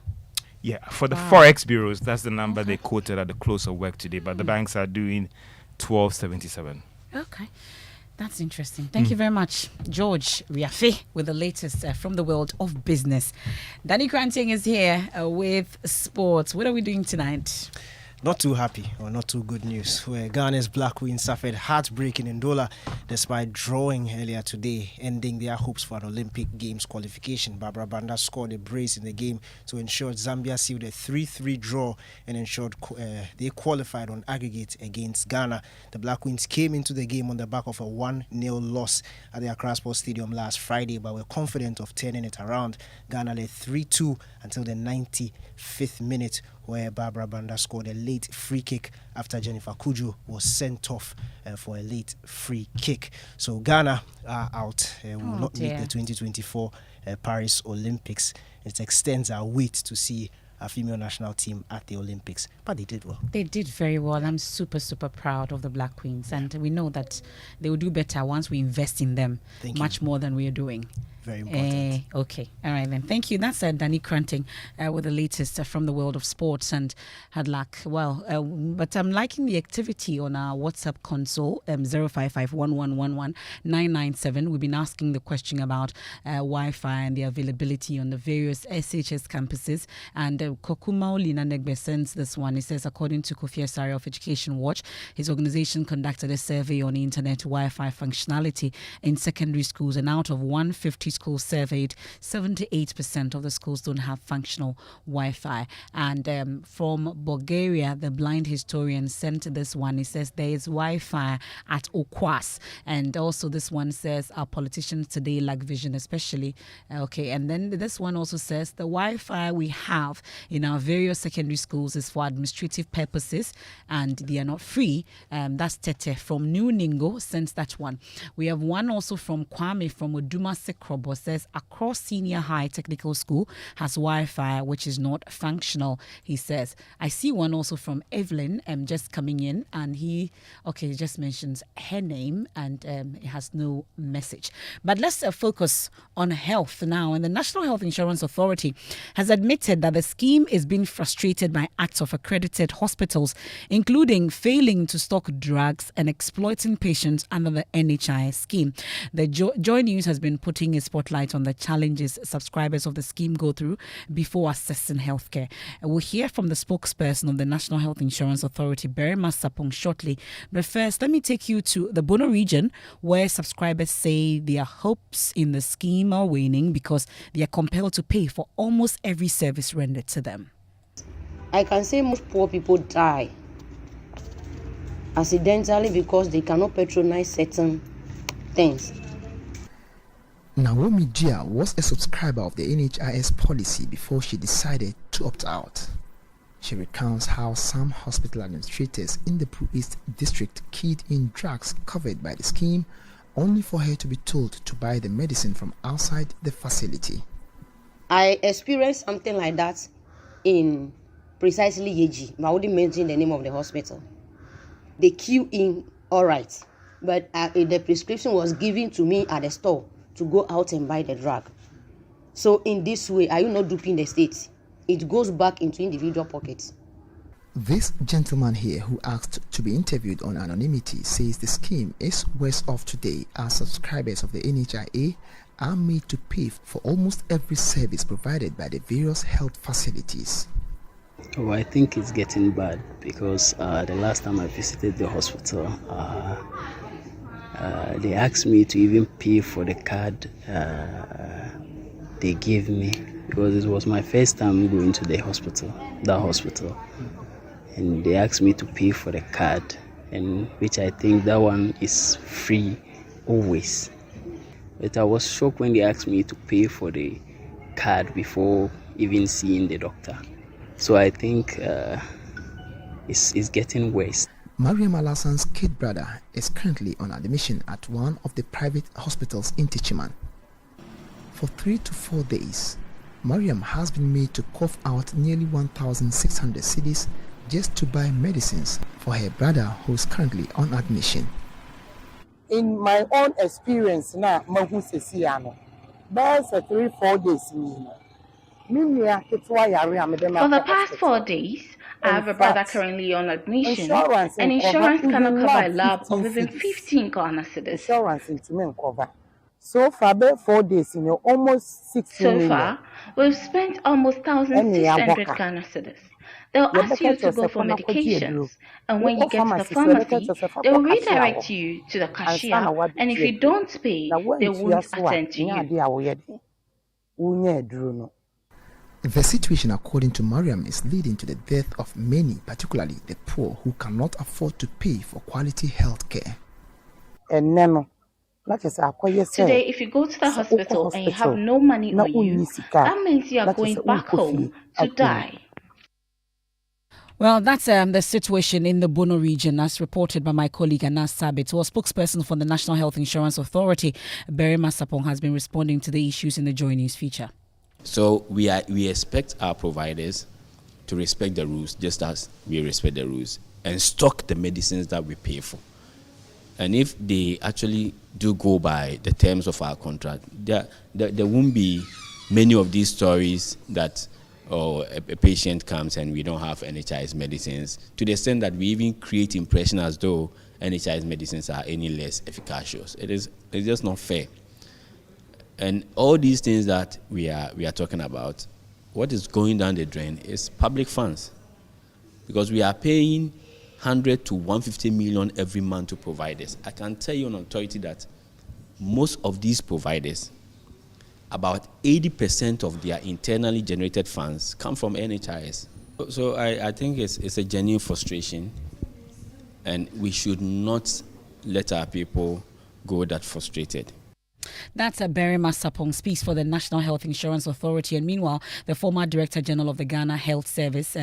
Yeah, for the Forex bureaus, that's the number they quoted at the close of work today, but the banks are doing 12.77. Okay. That's interesting. Thank you very much, George Riafe, with the latest from the world of business. Danny Kranting is here with sports. What are we doing tonight? Not too happy or not too good news, where Ghana's Black Queens suffered heartbreaking in Ndola despite drawing earlier today, ending their hopes for an Olympic Games qualification. Barbara Banda scored a brace in the game to ensure Zambia sealed a 3-3 draw and ensured they qualified on aggregate against Ghana. The Black Queens came into the game on the back of a 1-0 loss at the Accra Sports Stadium last Friday, but were confident of turning it around. Ghana led 3-2 until the 95th minute, where Barbara Banda scored a late free kick after Jennifer Kujo was sent off for a late free kick. So Ghana are out, will not make the 2024 Paris Olympics. It extends our wait to see our female national team at the Olympics. But they did well. They did very well. I'm super, super proud of the Black Queens. And we know that they will do better once we invest in them much more than we are doing. Very important. Okay. All right, then. Thank you. That's Danny Kranting with the latest from the world of sports and had luck. Well, but I'm liking the activity on our WhatsApp console, 055-1111-997. We've been asking the question about Wi-Fi and the availability on the various SHS campuses. And Kokuma Olina Negbe sends this one. He says, according to Kofi Asare of Education Watch, his organization conducted a survey on internet Wi-Fi functionality in secondary schools, and out of 150 schools surveyed, 78% of the schools don't have functional Wi-Fi. And from Bulgaria, the blind historian sent this one. He says there is Wi-Fi at Okwas, and also this one says our politicians today lack vision, especially. Okay, and then this one also says the Wi-Fi we have in our various secondary schools is for administrative purposes and they are not free. That's Tete from New Ningo sends that one. We have one also from Kwame from Oduma Sekrobo, says across senior high technical school has Wi-Fi which is not functional, he says. I see one also from Evelyn just coming in, and he just mentions her name and it has no message. But let's focus on health now. And the National Health Insurance Authority has admitted that the scheme is being frustrated by acts of accredited hospitals, including failing to stock drugs and exploiting patients under the NHI scheme. The Joy News has been putting a spotlight on the challenges subscribers of the scheme go through before accessing healthcare. We'll hear from the spokesperson of the National Health Insurance Authority, Berima Sapong, shortly. But first, let me take you to the Bono region, where subscribers say their hopes in the scheme are waning because they are compelled to pay for almost every service rendered to them. I can say most poor people die accidentally because they cannot patronize certain things. Naomi Dia was a subscriber of the NHIS policy before she decided to opt out. She recounts how some hospital administrators in the Pro East district keyed in drugs covered by the scheme, only for her to be told to buy the medicine from outside the facility. I experienced something like that in precisely Yeji, but I wouldn't mention the name of the hospital. They queue in, all right, but the prescription was given to me at the store to go out and buy the drug. So in this way, are you not duping the state? It goes back into individual pockets. This gentleman here, who asked to be interviewed on anonymity, says the scheme is worse off today as subscribers of the NHIA are made to pay for almost every service provided by the various health facilities. Oh, I think it's getting bad because the last time I visited the hospital, they asked me to even pay for the card they gave me, because it was my first time going to that hospital, and they asked me to pay for the card, and which I think that one is free always. But I was shocked when they asked me to pay for the card before even seeing the doctor. So I think it's getting worse. Mariam Alassan's kid brother is currently on admission at one of the private hospitals in Tichiman. For 3 to 4 days, Mariam has been made to cough out nearly 1,600 cedis just to buy medicines for her brother who is currently on admission. In my own experience, now, for the past 4 days, I have a brother currently on admission, and insurance cannot cover a lab of even 15 Ghana cedis. So far, 4 days, almost 6 million. So far, we've spent almost 1,600 Ghana cedis. They'll ask you to go for medications, and when you get to the pharmacy, they'll redirect you to the cashier, and if you don't pay, they won't attend to you. The situation, according to Mariam, is leading to the death of many, particularly the poor, who cannot afford to pay for quality health care. Today, if you go to the hospital and you have no money on you, that means you are going back home to die. Well, that's the situation in the Bono region, as reported by my colleague Anas Sabit, who was spokesperson for the National Health Insurance Authority. Berima Sapong has been responding to the issues in the Joy News feature. So we expect our providers to respect the rules just as we respect the rules and stock the medicines that we pay for. And if they actually do go by the terms of our contract, there won't be many of these stories that a patient comes and we don't have NHIS medicines, to the extent that we even create impression as though NHIS medicines are any less efficacious. It's just not fair. And all these things that we are talking about, what is going down the drain is public funds, because we are paying 100 to 150 million every month to providers. I can tell you on authority that most of these providers, about 80% of their internally generated funds come from NHIS. So I think it's a genuine frustration, and we should not let our people go that frustrated. That's a Berima Sapong speaks for the National Health Insurance Authority. And meanwhile, the former Director General of the Ghana Health Service,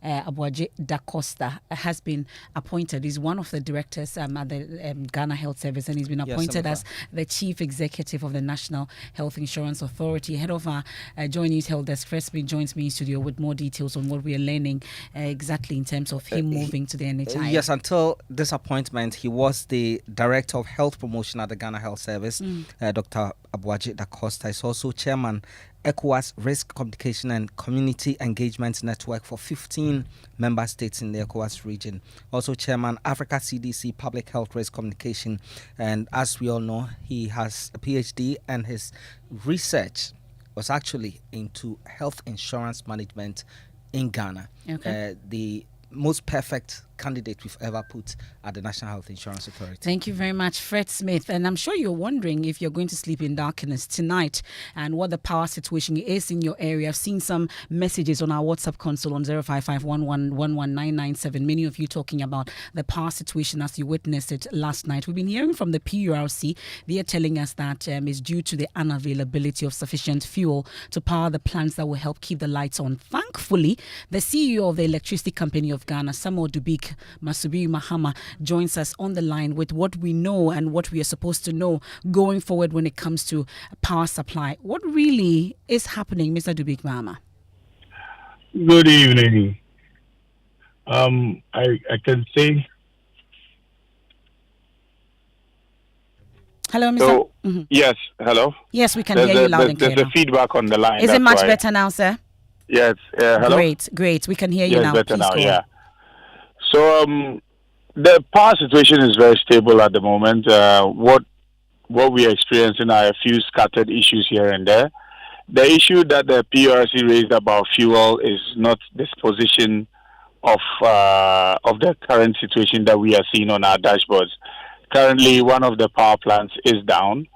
Abuaji Da Costa, has been appointed. He's one of the directors at the Ghana Health Service, and he's been appointed as the Chief Executive of the National Health Insurance Authority. Head of our Joy News Health Desk, Fresby, joins me in studio with more details on what we are learning exactly in terms of him moving to the NHI. Yes, until this appointment, he was the Director of Health Promotion at the Ghana Health Service. Dr. Abuaji Da Costa is also Chairman ECOWAS Risk Communication and Community Engagement Network for 15 member states in the ECOWAS region. Also Chairman Africa CDC Public Health Risk Communication. And as we all know, he has a PhD, and his research was actually into health insurance management in Ghana. Okay. The most perfect candidate we've ever put at the National Health Insurance Authority. Thank you very much, Fred Smith. And I'm sure you're wondering if you're going to sleep in darkness tonight and what the power situation is in your area. I've seen some messages on our WhatsApp console on 05511119997. Many of you talking about the power situation as you witnessed it last night. We've been hearing from the PURC. They are telling us that it's due to the unavailability of sufficient fuel to power the plants that will help keep the lights on. Thankfully, the CEO of the Electricity Company of Ghana, Samuel Dubik Masubi Mahama, joins us on the line with what we know and what we are supposed to know going forward when it comes to power supply. What really is happening, Mr. Dubik Mahama? Good evening. I can say. Hello, Mr. So, yes, hello. Yes, we can hear you loud and clear. There's a feedback on the line. Is it much better now, sir? Yes. Hello. Great. We can hear you now. Better Please now. go Yeah. on. So the power situation is very stable at the moment. What we are experiencing are a few scattered issues here and there. The issue that the PRC raised about fuel is not this position of the current situation that we are seeing on our dashboards. Currently, one of the power plants is down,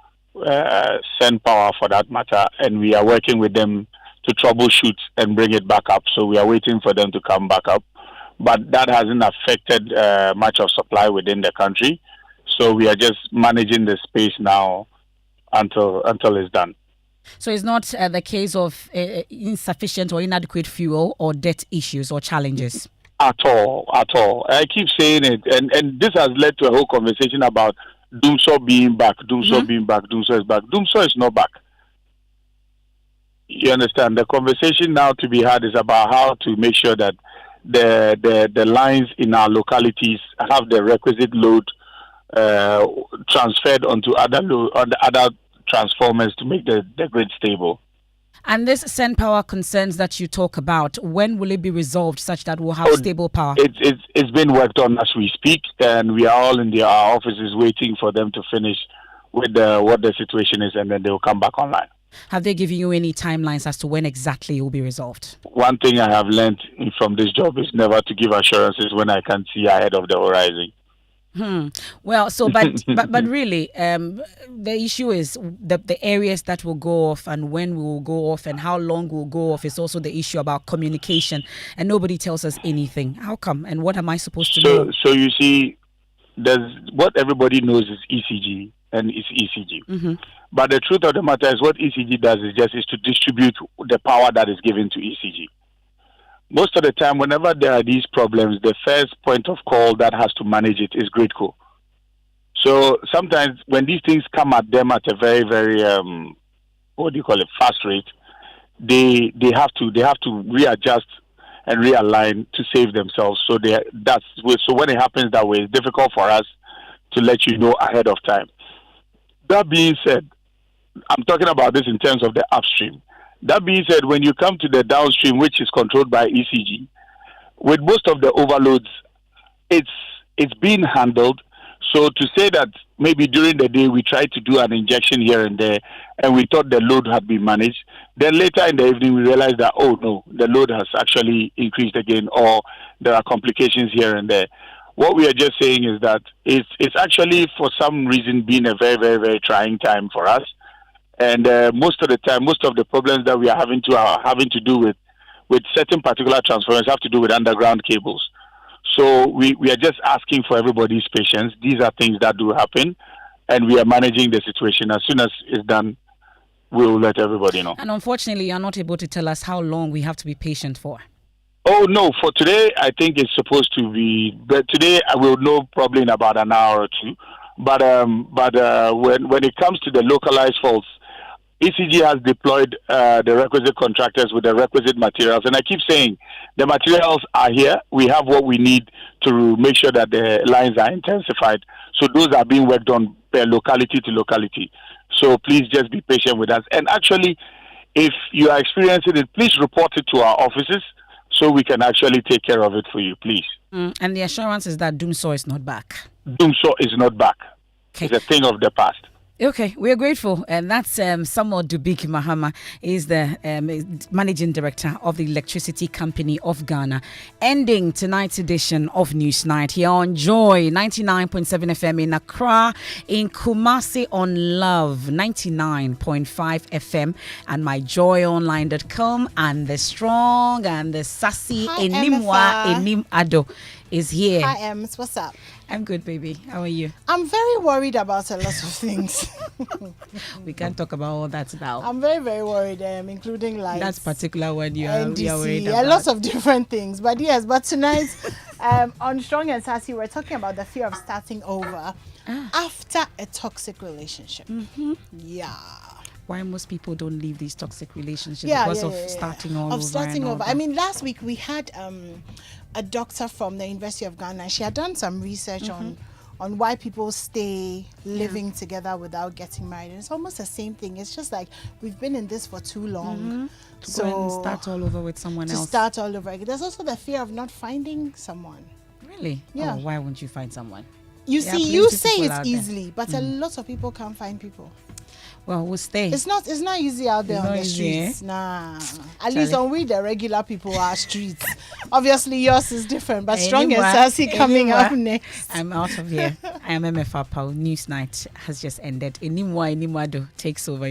Send Power for that matter, and we are working with them to troubleshoot and bring it back up. So we are waiting for them to come back up. But that hasn't affected much of supply within the country. So we are just managing the space now until it's done. So it's not the case of insufficient or inadequate fuel or debt issues or challenges? At all. I keep saying it. And this has led to a whole conversation about Doomsaw being back. Being back. Doomsaw is back. Doomsaw is not back. You understand? The conversation now to be had is about how to make sure that the lines in our localities have the requisite load transferred onto other transformers to make the grid stable. And this Send Power concerns that you talk about, when will it be resolved such that we'll have stable power? It's been worked on as we speak, and we are all in our offices waiting for them to finish with what the situation is, and then they will come back online. Have they given you any timelines as to when exactly it will be resolved? One thing I have learned from this job is never to give assurances when I can't see ahead of the horizon. Well, so but really, the issue is the areas that will go off and when we will go off and how long we'll go off is also the issue about communication, and nobody tells us anything. How come? And what am I supposed to know? So you see, there's what everybody knows is ECG, and it's ECG. Mm-hmm. But the truth of the matter is what ECG does is to distribute the power that is given to ECG. Most of the time, whenever there are these problems, the first point of call that has to manage it is GridCo. So sometimes when these things come at them at a very, very, fast rate, they have to readjust and realign to save themselves. So when it happens that way, it's difficult for us to let you know ahead of time. That being said, I'm talking about this in terms of the upstream. That being said, when you come to the downstream, which is controlled by ECG, with most of the overloads, it's being handled So to say that maybe during the day we tried to do an injection here and there and we thought the load had been managed, then later in the evening we realized that, oh no, the load has actually increased again, or there are complications here and there. What we are just saying is that it's actually for some reason been a very, very, very trying time for us. And most of the time, most of the problems that we are having to do with certain particular transformers have to do with underground cables. So we are just asking for everybody's patience. These are things that do happen, and we are managing the situation. As soon as it's done, we'll let everybody know. And unfortunately, you're not able to tell us how long we have to be patient for. Oh, no. For today, I think it's supposed to be... But today, I will know probably in about an hour or two. But when it comes to the localized faults, ECG has deployed the requisite contractors with the requisite materials. And I keep saying, the materials are here. We have what we need to make sure that the lines are intensified. So those are being worked on locality to locality. So please just be patient with us. And actually, if you are experiencing it, please report it to our offices so we can actually take care of it for you, please. And the assurance is that Doomsaw is not back. Doomsaw is not back. Okay. It's a thing of the past. Okay, we are grateful. And that's Samuel Dubik Mahama, is the Managing Director of the Electricity Company of Ghana. Ending tonight's edition of Newsnight here on Joy 99.7 FM in Accra, in Kumasi on Love 99.5 FM, and myjoyonline.com, and the strong and the sassy Enimwa Enim Ado is here. Hi, Ems. What's up? I'm good, baby. How are you? I'm very worried about a lot of things. We can't talk about all that now. I'm very, very worried, including like that particular one you are worried about. A lot of different things. But yes, but tonight on Strong and Sassy, we're talking about the fear of starting over after a toxic relationship. Mm-hmm. Yeah. Why most people don't leave these toxic relationships because of starting all over. I mean, last week we had a doctor from the University of Ghana. She had done some research on why people stay living together without getting married. And it's almost the same thing. It's just like we've been in this for too long. To go and start all over with someone else. To start all over again. There's also the fear of not finding someone. Really? Yeah. Oh, why won't you find someone? You see, you say it's easily, but a lot of people can't find people. Well, we'll stay. It's not easy out there on the streets. Nah. At least on we the regular people are streets. Obviously yours is different, but Strong and Sassy coming up next. I'm out of here. I am Emefa. Apawu. Newsnight has just ended. Enimwa Enimwado takes over.